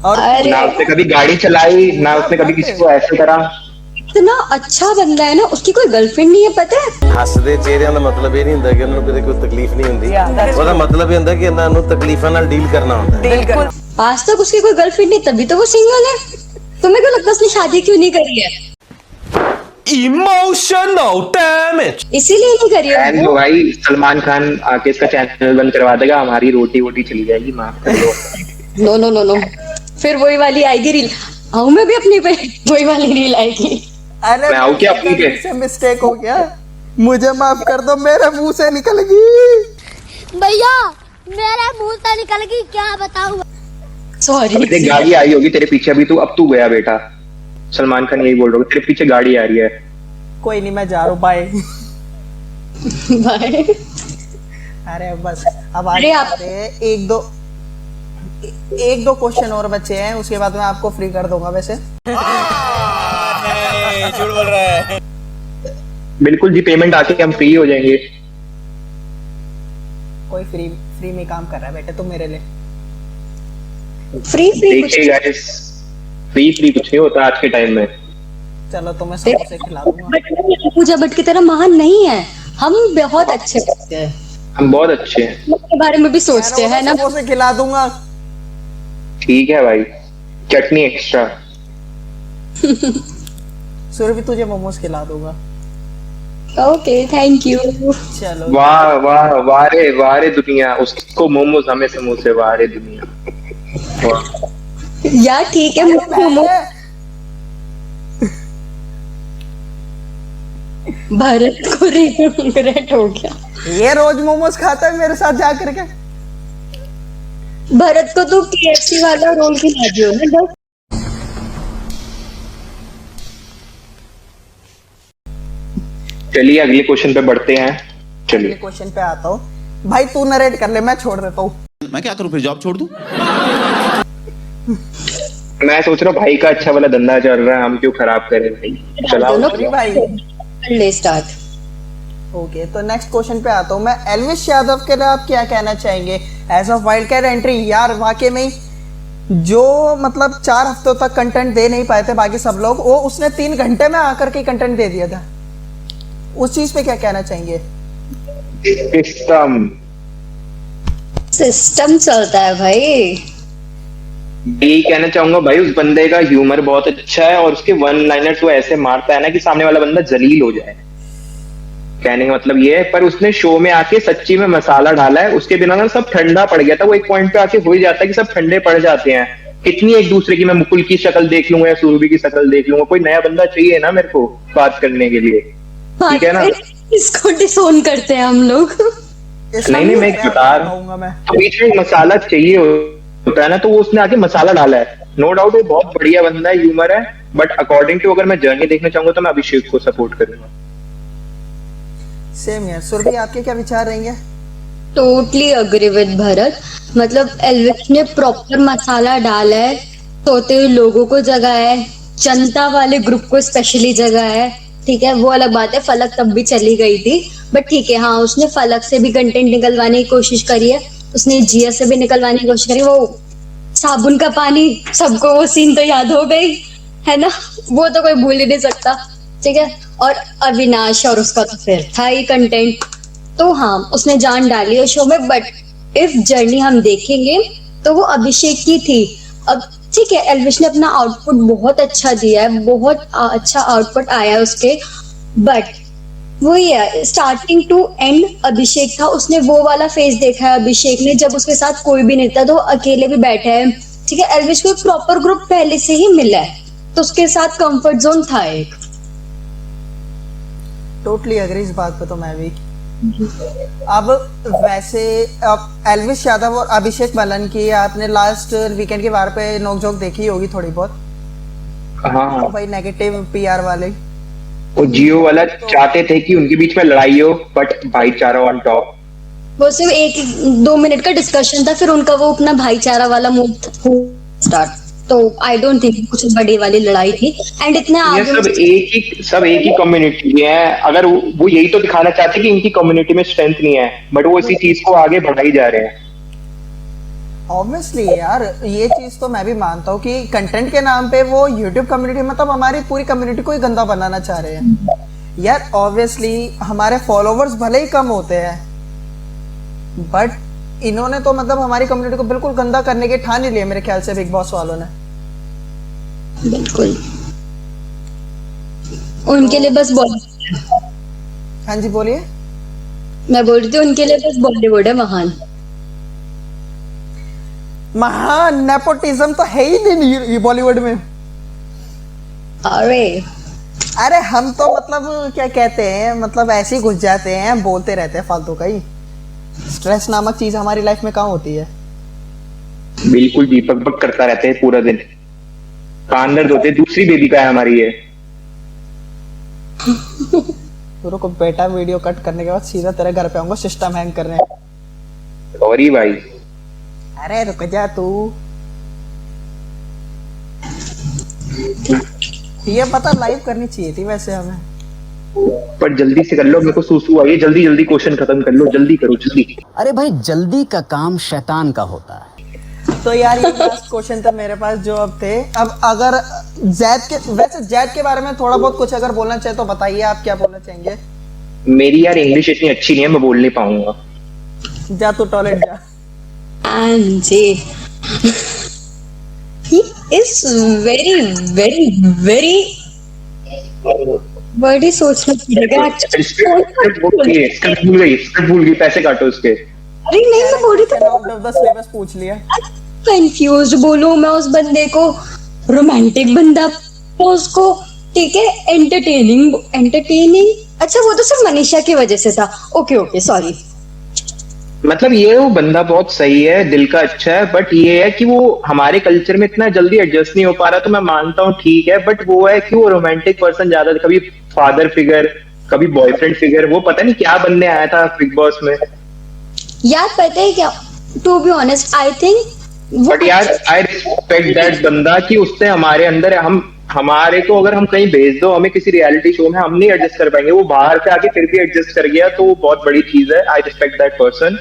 Speaker 1: और
Speaker 3: अरे
Speaker 2: ना उसने कभी गाड़ी चलाई, ना उसने कभी किसी को ऐसे करा।
Speaker 3: इतना अच्छा बंदा है ना, उसकी कोई गर्लफ्रेंड नहीं है, पता है?
Speaker 7: ਹੱਸਦੇ ਚਿਹਰਿਆਂ ਦਾ ਮਤਲਬ ਇਹ ਨਹੀਂ ਹੁੰਦਾ ਕਿ ਉਹਨਾਂ ਨੂੰ ਕਦੇ ਕੋਈ ਤਕਲੀਫ ਨਹੀਂ ਹੁੰਦੀ ਉਹਦਾ ਮਤਲਬ ਇਹ ਹੁੰਦਾ ਕਿ ਇਹਨਾਂ ਨੂੰ ਤਕਲੀਫਾਂ ਨਾਲ ਡੀਲ ਕਰਨਾ ਹੁੰਦਾ ਹੈ
Speaker 3: आज तक उसकी कोई गर्लफ्रेंड नहीं, तभी तो वो सिंगल है। तुम्हें क्यों लगता है उसने शादी क्यों नहीं करी है?
Speaker 7: इमोशनल डैमेज
Speaker 3: इसीलिए नहीं करी है
Speaker 2: एंड
Speaker 3: वो।
Speaker 2: भाई सलमान खान आके इसका चैनल बंद करवा देगा, हमारी रोटी वोटी चली जाएगी, माफ कर दो।
Speaker 3: नो नो नो नो, फिर वही वाली आएगी रील। आऊं मैं भी अपनी पे, वही वाली रील आएगी।
Speaker 1: अरे
Speaker 2: मैं आऊं क्या अपनी पे?
Speaker 1: से मिस्टेक हो गया, मुझे माफ कर दो, मेरे मुंह से निकल गई।
Speaker 8: भैया मेरे मुंह से निकल गई, क्या बताऊं।
Speaker 3: सॉरी।
Speaker 2: तेरे गाड़ी आई होगी तेरे पीछे, अभी तू अब तू गया बेटा। सलमान खान यही बोल रहा होगा, तेरे पीछे गाड़ी आ रही है।
Speaker 1: कोई नहीं, मैं जा रहा हूँ, बाय।
Speaker 3: बाय।
Speaker 1: अरे बस अब
Speaker 3: अरे
Speaker 1: आगे
Speaker 3: आप-
Speaker 1: आते हैं। एक दो क्वेश्चन और बचे हैं, उसके बाद मैं आपको फ्री कर दूंगा। वैसे
Speaker 2: बिल्कुल जी, पेमेंट आके हम फ्री हो जाएंगे।
Speaker 1: कोई फ्री में काम कर रहा है बेटे तुम मेरे लिए।
Speaker 3: फ्री फ्री कुछ
Speaker 2: देखिए गाइस, फ्री कुछ नहीं होता आज के टाइम में।
Speaker 1: चलो तुम्हें समोसे खिला दूंगा।
Speaker 3: नहीं। पूजा भट्ट की तरह महान नहीं है, हम बहुत अच्छे लगते हैं,
Speaker 2: हम बहुत अच्छे हैं।
Speaker 3: उसके बारे में भी सोचते हैं ना।
Speaker 1: समोसे खिला दूंगा।
Speaker 2: ठीक है भाई, चटनी एक्स्ट्रा।
Speaker 1: सूर्य भी तुझे मोमोज खिला दूंगा।
Speaker 3: Okay thank you.
Speaker 1: चलो
Speaker 2: वाह वाह, वाह रे दुनिया, उसको मोमोज हमें समोसे, वाह रे दुनिया। वाह।
Speaker 3: यार ठीक है, मुझे मोमो भारत को रिग्रेट हो गया।
Speaker 1: ये रोज मोमोज खाता है मेरे साथ जाकर के।
Speaker 3: भरत को तो KFC वाला रोल खिला दियो ना बस।
Speaker 2: चलिए अगले क्वेश्चन पे बढ़ते हैं।
Speaker 1: अगले
Speaker 2: चलिए
Speaker 1: क्वेश्चन पे आता हूँ। भाई तू नरेट कर ले, मैं छोड़ देता हूँ।
Speaker 9: मैं क्या करूं, फिर जॉब छोड़ दूं?
Speaker 2: मैं सोच रहा हूँ भाई का अच्छा वाला धंधा चल रहा है, हम क्यों खराब करें भाई। चलाओ
Speaker 3: दोनों
Speaker 1: अरे भाई
Speaker 3: ले स्टार्ट।
Speaker 1: ओके, तो नेक्स्ट क्वेश्चन पे आता हूँ मैं। एल्विश यादव के लिए आप क्या कहना चाहेंगे as of wild cat entry? यार वाकई में जो मतलब 4 हफ्तों तक कंटेंट दे नहीं पाए थे बाकी सब लोग, वो उसने 3 घंटे में आकर के कंटेंट दे दिया था। उस चीज पे क्या कहना चाहेंगे?
Speaker 3: सिस्टम चलता है भाई।
Speaker 2: यही कहना चाहूंगा भाई, उस बंदे का ह्यूमर बहुत अच्छा है और उसके वन लाइनर्स वो ऐसे मारता है ना कि सामने वाला बंदा जलील हो जाए। कहने का मतलब ये है, पर उसने शो में आके सच्ची में मसाला डाला है, उसके बिना ना सब ठंडा पड़ गया था। वो एक पॉइंट पे आके हो ही जाता है कि सब ठंडे पड़ जाते हैं। कितनी एक दूसरे की, मैं मुकुल की शक्ल देख लूंगा या सुरभि की शक्ल देख लूंगा, कोई नया बंदा चाहिए ना मेरे को बात करने के लिए, ठीक है ना।
Speaker 3: इसको डिसोन करते हैं हम लोग।
Speaker 2: नहीं मैं एक बता रहा हूँ, तो बीच में मसाला चाहिए होता है ना, तो वो उसने आके मसाला डाला है। नो डाउट वो बहुत बढ़िया बंदा है, ह्यूमर है, बट अकॉर्डिंग टू अगर मैं जर्नी देखना चाहूंगा तो मैं अभिषेक को सपोर्ट करूंगा।
Speaker 1: सेम यार। सुरभि आपके क्या विचार रहेंगे?
Speaker 3: Totally agree with Bharat. मतलब एल्विश ने प्रॉपर मसाला डाला है, सोते हुए लोगों को जगाया है, जनता वाले ग्रुप को स्पेशली जगाया है। ठीक है, वो अलग बात है, फलक तब भी चली गई थी, बट ठीक है। हाँ, उसने फलक से भी कंटेंट निकलवाने की कोशिश करी है, उसने जिया से भी निकलवाने की कोशिश करी। वो साबुन का पानी, सबको वो सीन तो याद हो गई है ना, वो तो कोई भूल ही नहीं सकता। ठीक है, और अविनाश और उसका तो फिर था ही कंटेंट। तो हाँ, उसने जान डाली है शो में, बट इफ जर्नी हम देखेंगे तो वो अभिषेक की थी। अब ठीक है, एल्विश ने अपना आउटपुट बहुत अच्छा दिया है, बहुत अच्छा आउटपुट आया उसके, बट वही है, स्टार्टिंग टू एंड अभिषेक था। उसने वो वाला फेज देखा है अभिषेक ने, जब उसके साथ कोई भी नहीं था, तो अकेले भी बैठे है। ठीक है, एल्विश को एक प्रॉपर ग्रुप पहले से ही मिला है, तो उसके साथ कंफर्ट जोन था एक।
Speaker 1: टोटली अग्री इस बात पे तो मैं भी। अब वैसे अब एल्विश यादव और अभिषेक बलन की आपने लास्ट वीकेंड के बार पे नोकझोंक देखी होगी थोड़ी बहुत।
Speaker 2: हाँ
Speaker 1: भाई नेगेटिव पीआर वाले,
Speaker 2: वो जियो वाला चाहते थे कि उनके बीच में लड़ाई हो, बट भाईचारा ऑन टॉप।
Speaker 3: वो सिर्फ 1-2 मिनट का डिस्कशन था, फिर उनका वो अपना भाईचारा वाला मूव स्टार्ट। तो आई डोंट थिंक कुछ बड़ी वाली लड़ाई थी। एंड इतने
Speaker 2: ये सब एक ही कम्युनिटी है। अगर वो यही तो दिखाना चाहते कि इनकी कम्युनिटी में स्ट्रेंथ नहीं है, बट वो इसी चीज को आगे बढ़ाई जा रहे हैं।
Speaker 1: ऑब्वियसली यार, ये चीज तो मैं भी मानता हूँ कि कंटेंट के नाम पे वो यूट्यूब कम्युनिटी, मतलब हमारी पूरी कम्युनिटी को ही गंदा बनाना चाह रहे हैं यार। ऑब्वियसली हमारे फॉलोवर्स भले ही कम होते हैं, बट इन्होंने तो मतलब हमारी कम्युनिटी को बिल्कुल गंदा करने के ठान ही लिए मेरे ख्याल से बिग बॉस वालों ने।
Speaker 3: बिल्कुल, उनके लिए बस बॉलीवुड।
Speaker 1: हाँ जी बोलिए।
Speaker 3: मैं बोल रही थी उनके लिए बस बॉलीवुड है महान।
Speaker 1: महान नेपोटिज्म तो है ही नहीं बॉलीवुड में। अरे हम तो मतलब क्या कहते हैं, मतलब ऐसे ही घुस जाते हैं, बोलते रहते हैं फालतू का ही। स्ट्रेस नामक चीज हमारी लाइफ में कहाँ होती है?
Speaker 2: बिल्कुल जी, बक करता रहते हैं पूरा दिन, कान दर्द होते। दूसरी बेबी का है हमारी ये।
Speaker 1: को बेटा, वीडियो कट करने के बाद सीधा तेरे घर पे आऊंगा सिस्टम हैंग करने।
Speaker 2: सॉरी भाई।
Speaker 1: अरे रुक जा तू। ये पता लाइव करनी चाहिए थी वैसे हमें,
Speaker 2: पर जल्दी से कर लो, मेरे को सूसू आई है। जल्दी जल्दी क्वेश्चन खत्म कर लो, जल्दी करो जल्दी।
Speaker 9: अरे भाई, जल्दी का काम शैतान का होता है।
Speaker 1: तो यार ये लास्ट क्वेश्चन था मेरे पास जो अब थे। अब अगर जैद के बारे में थोड़ा बहुत कुछ अगर बोलना चाहे तो बताइए, आप क्या बोलना चाहेंगे?
Speaker 2: मेरी यार इंग्लिश इतनी अच्छी नहीं है, मैं बोल नहीं पाऊंगा।
Speaker 1: जा तू टॉयलेट जा।
Speaker 3: He is very very very बड़ी सोचना पड़ेगा।
Speaker 2: भूल गई, पैसे काटो उसके।
Speaker 3: अरे नहीं, मैं बोल रही थी
Speaker 1: सिलेबस पूछ लिया।
Speaker 3: कंफ्यूज बोलूं मैं उस बंदे को, रोमांटिक बंदा उसको, ठीक है, एंटरटेनिंग। अच्छा वो तो सिर्फ मनीषा की वजह से था। Okay sorry.
Speaker 2: मतलब ये वो बंदा बहुत सही है, दिल का अच्छा है, बट ये है कि वो हमारे कल्चर में इतना जल्दी एडजस्ट नहीं हो पा रहा। तो मैं मानता हूँ ठीक है, बट वो है कि वो रोमांटिक पर्सन ज्यादा, कभी फादर फिगर, कभी बॉयफ्रेंड फिगर, वो पता नहीं क्या बनने आया था बिग बॉस में।
Speaker 3: यार पता है क्या, to be honest I think,
Speaker 2: but यार आई रिस्पेक्ट दैट बंदा कि उससे हमारे अंदर हमारे को अगर हम कहीं भेज दो, हमें किसी रियलिटी शो में, हम नहीं एडजस्ट कर पाएंगे। वो बाहर से आके फिर भी एडजस्ट कर गया, तो वो बहुत बड़ी चीज है। I respect that person,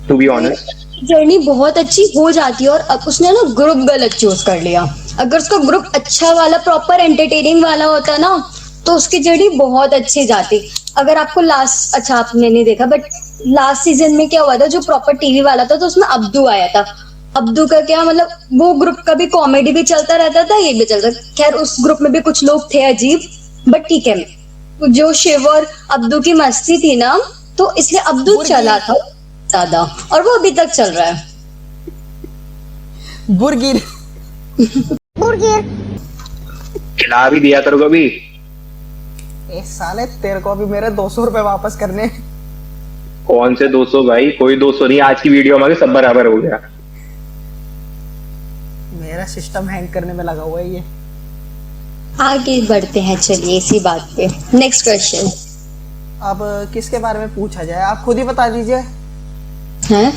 Speaker 2: to be honest.
Speaker 3: Journey बहुत अच्छी हो जाती है, और अब उसने ना ग्रुप गलत चूज कर लिया। अगर उसका ग्रुप अच्छा वाला, प्रॉपर एंटरटेनिंग वाला होता ना, तो उसकी जर्नी बहुत अच्छी जाती। अगर आपको लास्ट, अच्छा आपने नहीं देखा, बट लास्ट सीजन में क्या हुआ था, जो प्रॉपर टीवी वाला था तो उसमें अब्दू आया था। अब्दू का क्या मतलब, वो ग्रुप का भी कॉमेडी भी चलता रहता था, ये भी चलता। खैर उस ग्रुप में भी कुछ लोग थे अजीब, बट ठीक है। जो शिव और अब्दू की मस्ती थी ना, तो इसलिए अब्दू चला था ज्यादा, और वो अभी तक चल रहा है।
Speaker 1: बुरगिर
Speaker 2: खिला भी दिया करो कभी।
Speaker 1: ए साले, तेरे को अभी मेरे 200 रुपए वापस करने।
Speaker 2: कौन से 200 भाई, कोई 200 नहीं, आज की वीडियो में सब बराबर हो गया।
Speaker 1: मेरा सिस्टम हैंग करने में लगा हुआ है ये।
Speaker 3: आगे बढ़ते हैं, चलिए इसी बात पे। Next question.
Speaker 1: अब किसके बारे में पूछा जाए, आप खुद ही बता दीजिए।
Speaker 3: हैं?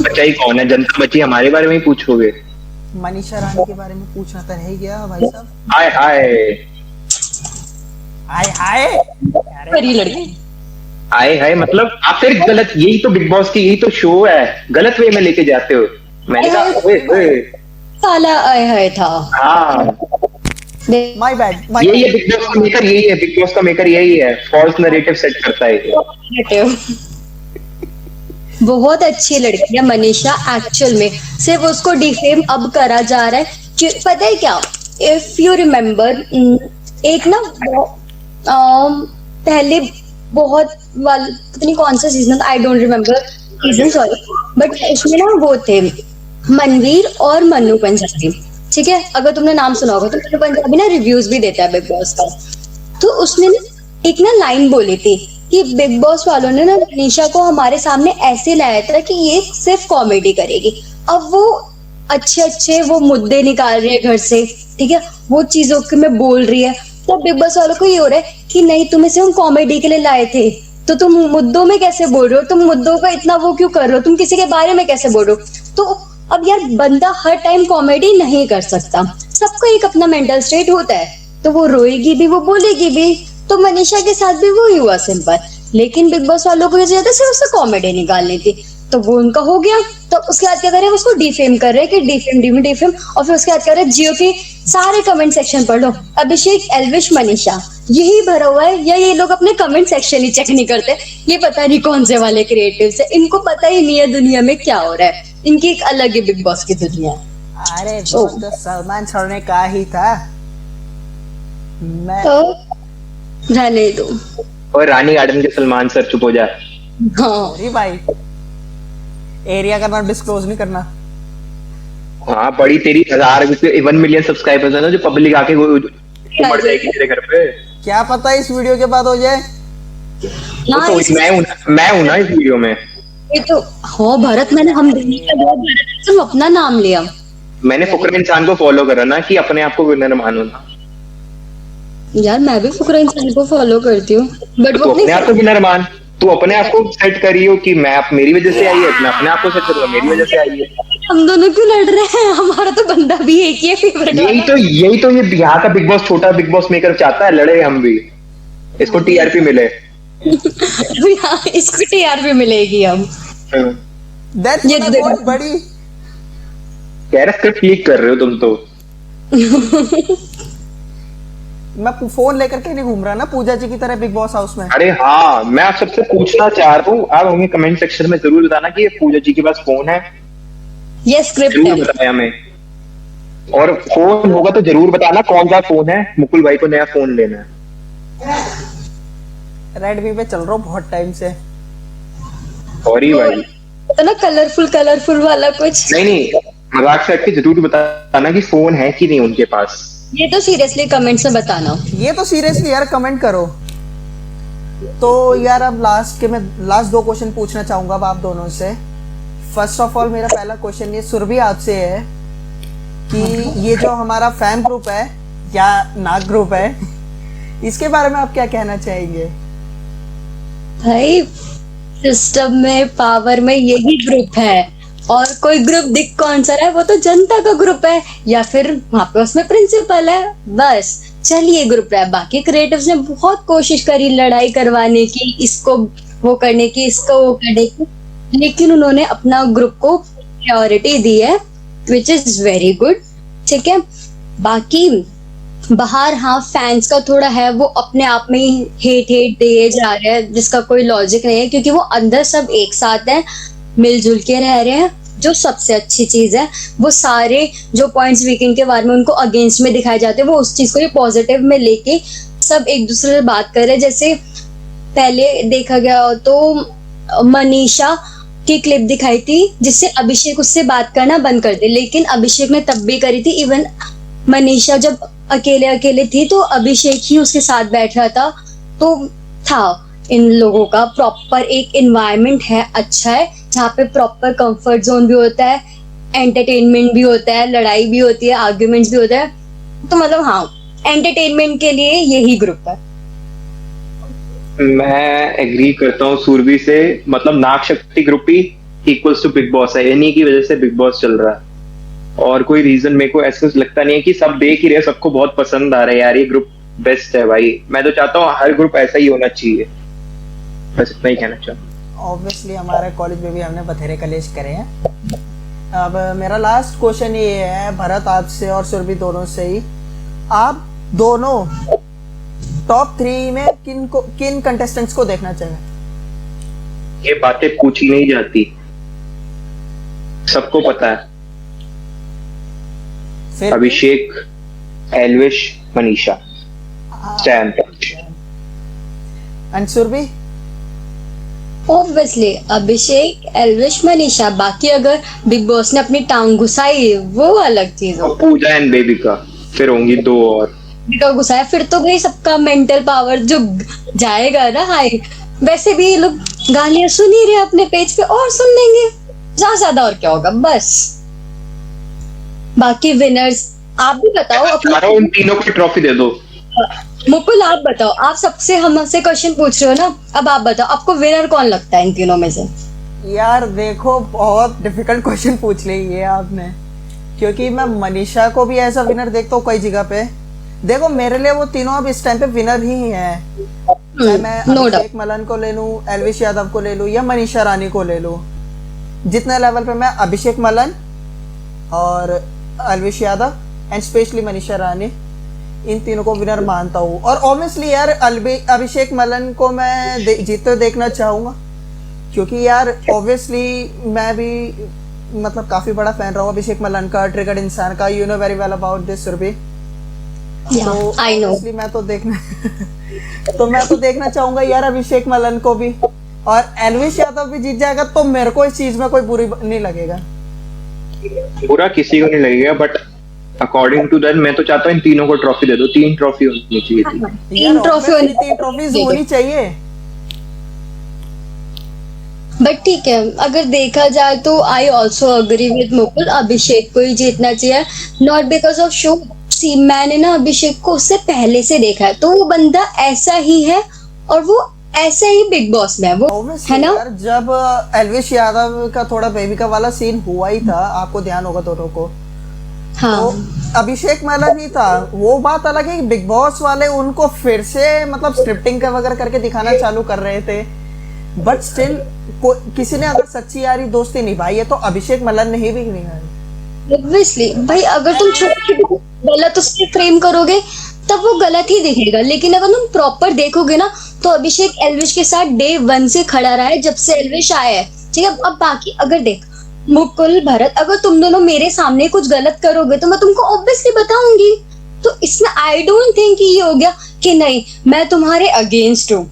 Speaker 2: बच्चा ही कौन है, जनता बच्ची हमारे बारे में ही पूछोगे?
Speaker 1: मनीषा रानी के बारे में पूछना तो रह गया भाई साहब।
Speaker 2: हाय हाय
Speaker 1: हाय हाय,
Speaker 3: बड़ी लड़की।
Speaker 2: आए हाय मतलब आप फिर गलत, यही तो बिग बॉस की, यही तो शो है, गलत वे में लेके जाते हो। मैंने कहा ओए ओए,
Speaker 3: साला आए हाय था।
Speaker 2: हाँ
Speaker 1: माय बैड।
Speaker 2: यही है बिग बॉस का मेकर, यही है बिग बॉस का मेकर, यही है, फॉल्स नैरेटिव सेट करता है।
Speaker 3: बहुत अच्छी लड़की है मनीषा एक्चुअल में, सिर्फ उसको डिफेम अब करा जा रहा है। पता है क्या, इफ यू रिमेम्बर, एक ना पहले बहुत पता नहीं कौन सा season, I don't remember season, sorry, but उसमें ना वो थे मनवीर और मन्नू पंजाबी, ठीक है? अगर तुमने नाम सुना होगा तो मन्नू पंजाबी ना रिव्यूज भी देता है बिग बॉस का। तो उसने ना एक ना लाइन बोली थी कि बिग बॉस वालों ने ना मनीषा को हमारे सामने ऐसे लाया था कि ये सिर्फ कॉमेडी करेगी। अब वो अच्छे अच्छे वो मुद्दे निकाल रही है घर से, ठीक है, वो चीजों के में बोल रही है, तो बिग बॉस वालों को ये हो रहा है कि नहीं, तुम्हें से हम कॉमेडी के लिए लाए थे, तो तुम मुद्दों में कैसे बोल रहे हो, तुम मुद्दों का इतना वो क्यों कर रहे हो, तुम किसी के बारे में कैसे बोल रहे हो। तो अब यार, बंदा हर टाइम कॉमेडी नहीं कर सकता, सबको एक अपना मेंटल स्टेट होता है, तो वो रोएगी भी, वो बोलेगी भी। तो मनीषा के साथ भी वही हुआ सिंपल, लेकिन बिग बॉस वालों को ज्यादा से उससे कॉमेडी निकालनी थी, तो वो उनका हो गया। तो उसके बाद क्या कर रहे हैं, उसको डिफेम कर रहे हैं कि डिफेम, और फिर उसके बाद कर रहे हैं जियो के सारे कमेंट सेक्शन पढ़ लो, अभिषेक, एल्विश, मनीषा, यही भरा हुआ है। या ये लोग अपने कमेंट सेक्शन ही चेक नहीं करते, ये पता नहीं कौन से वाले क्रिएटिव्स है, इनको पता ही नहीं है दुनिया में क्या हो रहा है, इनकी एक अलग ही बिग बॉस की दुनिया है।
Speaker 1: अरे वो तो सलमान सर ने कहा ही था। मैं
Speaker 3: तो रहने दो।
Speaker 2: और रानी गार्डन के सलमान सर चुप हो जा।
Speaker 3: हाँ,
Speaker 1: अरे भाई, एरिया का नाम डिस्क्लोज नहीं करना।
Speaker 2: हाँ बड़ी तेरी 1 मिलियन सब्सक्राइबर्स है ना, जो पब्लिक आके वो मर जाएगी तेरे घर पे।
Speaker 1: क्या पता इस वीडियो के बाद हो जाए।
Speaker 3: हाँ,
Speaker 2: तो मैं हूं ना इस वीडियो में।
Speaker 3: ये तो हो भरत, मैंने हम तुम अपना नाम लिया।
Speaker 2: मैंने फुकरा इंसान को फॉलो करा ना, कि अपने आप को विनर मानो ना।
Speaker 3: यार मैं भी फुकरा इंसान को फॉलो करती हूँ, बट
Speaker 2: तो
Speaker 3: वो
Speaker 2: अपने आप को विनर मान, तू अपने आप को सेट करी हो कि मैं मेरी वजह से आई है, मैं अपने आप को सेट करूंगा मेरी वजह से आई है।
Speaker 3: हम दोनों क्यों लड़ रहे हैं, हमारा तो बंदा भी एक ही है फेवरेट।
Speaker 2: यही तो ये यहाँ का बिग बॉस, छोटा बिग बॉस मेकर चाहता है, लड़े हम भी, इसको टीआरपी मिले।
Speaker 3: हाँ, इसको टीआरपी मिलेगी हम।
Speaker 1: ये बहुत बड़ी
Speaker 2: कह रहा स्क्रिप्ट लीक कर रहे हो तुम तो।
Speaker 1: मैं फोन लेकर के नहीं घूम रहा ना पूजा जी की तरह बिग बॉस हाउस में।
Speaker 2: अरे हाँ, मैं आप सबसे पूछना चाह रहा हूँ, आप हमें कमेंट सेक्शन में जरूर बताना कि ये पूजा जी के पास फोन है।
Speaker 3: ये स्क्रिप्ट
Speaker 2: जरूर
Speaker 3: है।
Speaker 2: बताया हमें, और फोन होगा तो जरूर बताना कौन सा फोन है। मुकुल भाई को नया फोन लेना है।
Speaker 1: रेडमी पे चल रहा हूँ बहुत टाइम से।
Speaker 2: सॉरी भाई,
Speaker 3: तो ना कलरफुल वाला कुछ।
Speaker 2: नहीं मजाक से हट के जरूर बताना कि फोन है कि नहीं उनके पास।
Speaker 3: ये तो सीरियसली कमेंट्स में बताना।
Speaker 1: ये तो सीरियसली यार कमेंट करो। तो यार अब लास्ट 2 क्वेश्चन पूछना चाहूंगा अब आप दोनों से। फर्स्ट ऑफ ऑल मेरा पहला क्वेश्चन ये सुरभि आपसे है कि ये जो हमारा फैन ग्रुप है या नाग ग्रुप है, इसके बारे में आप क्या कहना चाहेंगे?
Speaker 3: भाई सिस्टम में, पावर में यही ग्रुप है, और कोई ग्रुप दिख कौन सा रहा है, वो तो जनता का ग्रुप है, या फिर वहां पे उसमें प्रिंसिपल है, बस चलिए ग्रुप रहा है। बाकी क्रिएटिव्स ने बहुत कोशिश करी लड़ाई करवाने की, इसको वो करने की, इसको वो करने की, लेकिन उन्होंने अपना ग्रुप को प्रायोरिटी दी है, विच इज वेरी गुड, ठीक है। बाकी बाहर हाँ फैंस का थोड़ा है, वो अपने आप में ही हेट दिए जा रहे हैं जिसका कोई लॉजिक नहीं है, क्योंकि वो अंदर सब एक साथ हैं, मिलजुल के रह रहे हैं, जो सबसे अच्छी चीज है। वो सारे जो पॉइंट्स वीकेंड के बारे में उनको अगेंस्ट में दिखाए जाते हैं, वो उस चीज को पॉजिटिव में लेके सब एक दूसरे से बात कर रहे हैं। जैसे पहले देखा गया तो मनीषा की क्लिप दिखाई थी जिससे अभिषेक उससे बात करना बंद कर दे, लेकिन अभिषेक ने तब भी करी थी। इवन मनीषा जब अकेले थी तो अभिषेक ही उसके साथ बैठ रहा था। तो था इन लोगों का प्रॉपर एक एनवायरनमेंट है, अच्छा है, जहाँ पे प्रॉपर कंफर्ट जोन भी होता है, एंटरटेनमेंट भी होता है, लड़ाई भी होती है, आर्ग्यूमेंट्स भी होता है। तो मतलब हाँ, एंटरटेनमेंट के लिए यही ग्रुप है।
Speaker 2: मैं एग्री करता हूँ सुरभि से, मतलब नाग शक्ति ग्रुप ही इक्वल्स टू बिग बॉस है, इन्हीं की वजह से बिग बॉस चल रहा है। और कोई रीजन मेरे को ऐसा लगता नहीं है कि सब देख ही रहे, सबको बहुत पसंद आ रहा है यार, ये ग्रुप बेस्ट है भाई। मैं तो चाहता हूँ हर ग्रुप ऐसा ही होना चाहिए, बस इतना ही कहना चाहूँ।
Speaker 1: ऑब्वियसली हमारे कॉलेज में भी हमने बथेरे कलेश करे हैं। अब मेरा लास्ट क्वेश्चन ये है भरत आपसे और सुरभि दोनों से ही, आप दोनों टॉप 3 में किन कंटेस्टेंट्स को देखना चाहिए?
Speaker 2: ये बातें पूछी नहीं जाती, सबको पता है। Abhishek, Elvish, Manisha, Sam
Speaker 1: and Surabhi?
Speaker 3: Obviously Abhishek, Elvish, Manisha. बाकी अगर बिग बॉस ने अपनी टांग घुसाई वो अलग चीज हो।
Speaker 2: पूजा एंड बेबिका, फिर होंगी 2 और।
Speaker 3: बेबिका घुसाया फिर तो भाई सबका मेंटल पावर जो जाएगा ना हाई। वैसे भी ये लोग गालियां सुन ही रहे अपने पेज पे और सुन लेंगे, ज्यादा और क्या होगा बस। बाकी विनर्स आप भी बताओ अपना,
Speaker 2: उन तीनों की ट्रॉफी दे दो।
Speaker 3: मुकुल आप बताओ, आप सबसे हमसे क्वेश्चन पूछ रहे हो ना, अब आप बताओ आपको विनर कौन लगता है इन तीनों में से?
Speaker 1: यार देखो बहुत डिफिकल्ट क्वेश्चन पूछ ली है आपने, क्योंकि मैं मनीषा को भी ऐसा विनर देखता हूँ कई जगह पे। देखो मेरे लिए वो तीनों अब इस टाइम पे विनर ही हैं। मैं अभिषेक मलन को ले लूं, एल्विश यादव को ले लूं या मनीषा रानी को ले लूं, जितने लेवल पे मैं अभिषेक मलन और एल्विश यादव एंड स्पेशली मनीषा रानी, इन तीनों को विनर मानता हूँ। और ऑब्वियसली यार अभिषेक मलन को मैं जीतते देखना चाहूंगा, क्योंकि यार ऑब्वियसली मैं भी मतलब काफी बड़ा फैन रहा हूँ अभिषेक मलन का, ट्रिगर्ड इंसान का। You know very well about this Surabhi. तो ऑब्वियसली मैं तो देखना चाहूंगा यार अभिषेक मलन को भी, और एल्विश यादव भी जीत जाएगा तो मेरे को इस चीज में कोई बुरी नहीं लगेगा।
Speaker 2: बुरा किसी को नहीं लगेगा, बट अकॉर्डिंग टू दैट मैं तो चाहता हूँ इन तीनों को ट्रॉफी दे दो। 3 ट्रॉफी होनी चाहिए थी।
Speaker 3: 3
Speaker 1: ट्रॉफीज होनी चाहिए।
Speaker 3: बट ठीक है, अगर देखा जाए तो I also agree with Mukul, Abhishek को ही जीतना चाहिए। Not because of show, see मैंने ना अभिषेक को उससे पहले से देखा है, तो वो बंदा ऐसा ही है और वो ऐसा ही बिग बॉस में है, वो है ना।
Speaker 1: जब एल्विश यादव का थोड़ा बेबिका वाला सीन हुआ ही था, आपको ध्यान होगा दोनों को,
Speaker 3: हाँ।
Speaker 1: तो अभिषेक मलन ही था। वो बात अलग है कि बिग बॉस वाले उनको फिर से मतलब स्क्रिप्टिंग का वगैरह करके दिखाना चालू कर रहे थे, बट स्टिल किसी ने अगर सच्ची यारी दोस्ती निभाई है तो अभिषेक मलन ने ही भी निभाई।
Speaker 3: ऑब्वियसली भाई, अगर तुम छोटी गलत उससे फ्रेम करोगे तब वो गलत ही दिखेगा, लेकिन अगर तुम प्रॉपर देखोगे ना तो अभिषेक एल्विश के साथ डे 1 से खड़ा रहा है, जब से एल्विश आया है, ठीक है। अब बाकी अगर देख मुकुल, भरत, अगर तुम दोनों मेरे सामने कुछ गलत करोगे तो मैं तुमको ऑब्वियसली बताऊंगी। तो इसमें आई डोंट थिंक कि ये हो गया कि नहीं मैं तुम्हारे अगेंस्ट हूँ,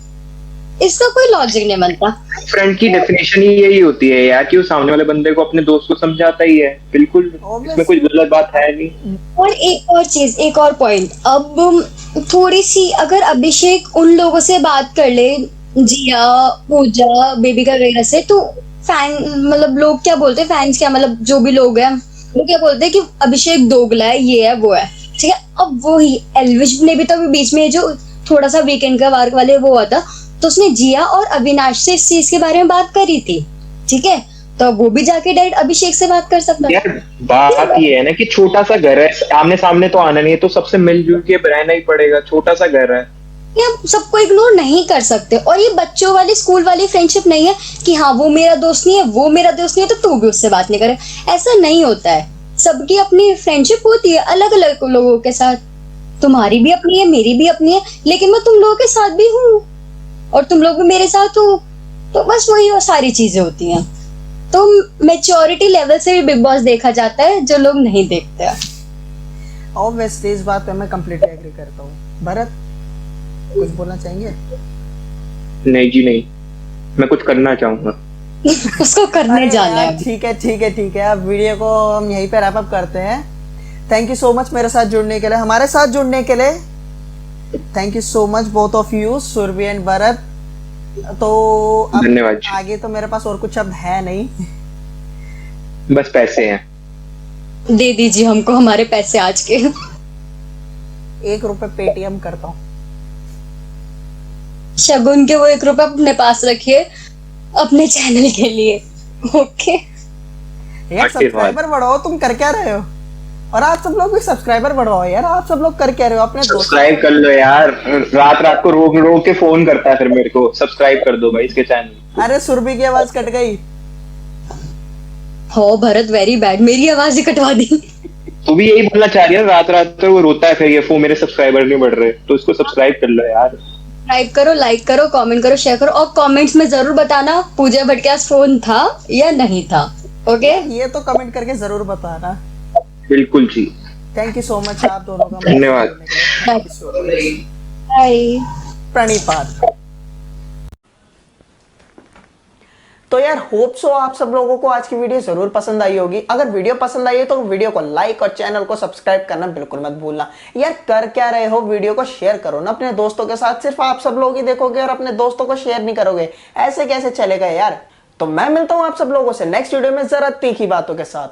Speaker 3: इसका कोई लॉजिक नहीं बनता।
Speaker 2: फ्रेंड की डेफिनेशन ही यही होती है यार, कि वो सामने वाले बंदे को अपने दोस्त को समझाता ही है, बिल्कुल इसमें कुछ गलत बात है नहीं।
Speaker 3: और एक और चीज, एक और पॉइंट, अब थोड़ी सी अगर अभिषेक उन लोगों से बात कर ले, जिया, पूजा, बेबिका वगैरह से, तो फैन मतलब लोग क्या बोलते हैं, फैंस क्या मतलब जो भी लोग हैं वो क्या बोलते हैं कि अभिषेक दोगला है, ये है वो है, ठीक है। अब वो ही एल्विश ने भी तो बीच में जो थोड़ा सा वीकेंड का वार वाले वो हुआ था, तो उसने जिया और अविनाश से इस चीज के बारे में बात करी थी, ठीक है। तो वो भी जाके डायरेक्ट अभिषेक से बात कर सकता है।
Speaker 2: यार बात ये है ना कि छोटा सा घर है, आमने सामने तो आना नहीं है, तो सबसे मिलजुल के रहना ही पड़ेगा, छोटा सा घर है।
Speaker 3: ये सबको इग्नोर नहीं कर सकते, और ये बच्चों वाली स्कूल वाली फ्रेंडशिप नहीं है कि हाँ वो मेरा दोस्त नहीं है, वो मेरा दोस्त नहीं है तो तू भी उससे बात नहीं करे, ऐसा नहीं होता है। सबकी अपनी फ्रेंडशिप होती है अलग अलग लोगों के साथ, तुम्हारी भी अपनी है, मेरी भी अपनी है, लेकिन मैं तुम लोगों के साथ भी हूँ और तुम लोग भी मेरे साथ हो, तो बस वही वो सारी चीजें होती हैं। तो मैच्योरिटी लेवल से भी बिग बॉस देखा जाता है, जो लोग नहीं देखते।
Speaker 1: ऑब्वियसली इस बात पे मैं कंप्लीटली एग्री करता हूँ। भरत कुछ बोलना चाहेंगे?
Speaker 2: नहीं जी नहीं, मैं कुछ करना चाहूंगा।
Speaker 3: उसको करने जाना है।
Speaker 1: ठीक है ठीक है ठीक है, अब वीडियो को हम यहीं पे रैप अप करते हैं। थैंक यू सो मच मेरे साथ जुड़ने के लिए, हमारे साथ जुड़ने के लिए। Thank you so much both of you, Surabhi and Bharat. तो अब
Speaker 2: धन्यवाद।
Speaker 1: आगे तो मेरे पास और कुछ शब्द है नहीं,
Speaker 2: बस पैसे हैं।
Speaker 3: दे दीजिए हमको हमारे पैसे आज के।
Speaker 1: 1 रुपए पेटीएम करता हूँ।
Speaker 3: शगुन के वो 1 रुपए अपने पास रखिए अपने चैनल के लिए। ओके
Speaker 1: यार सब्सक्राइबर बढ़ाओ, तुम कर क्या रहे हो? और आप सब लोग भी सब्सक्राइबर बढ़वाओ यार, आप सब लोग कर क्या रहे हो? अपने
Speaker 2: सब्सक्राइब कर लो यार, रात रात को रोक रोक के फोन करता है फिर मेरे को, सब्सक्राइब कर दो भाई इसके चैनल।
Speaker 1: अरे सुरभि की आवाज कट गई।
Speaker 3: हो भरत वेरी बैड, मेरी आवाज ही कटवा दी।
Speaker 2: तू भी यही बोलना चाह रही है, रात रात तो वो रोता है फिर ये मेरे सब्सक्राइबर नहीं बढ़ रहे, तो इसको सब्सक्राइब कर लो यार।
Speaker 3: सब्सक्राइब करो, लाइक करो, कमेंट करो, शेयर करो, और कमेंट्स में जरूर बताना पूजा भट्ट के पास फोन था या नहीं था। ओके
Speaker 1: ये तो कमेंट करके जरूर बताना।
Speaker 2: बिल्कुल जी।
Speaker 1: थैंक यू सो मच आप दोनों का।
Speaker 2: धन्यवाद।
Speaker 3: बाय।
Speaker 1: प्रणिपात। तो यार होप सो आप सब लोगों को आज की वीडियो जरूर पसंद आई होगी। अगर वीडियो पसंद आई है तो वीडियो को लाइक और चैनल को सब्सक्राइब करना बिल्कुल मत भूलना। यार कर क्या रहे हो, वीडियो को शेयर करो ना अपने दोस्तों के साथ। सिर्फ आप सब लोग ही देखोगे और अपने दोस्तों को शेयर नहीं करोगे, ऐसे कैसे चलेगा यार? तो मैं मिलता हूं आप सब लोगों से नेक्स्ट वीडियो में जरा तीखी बातों के साथ।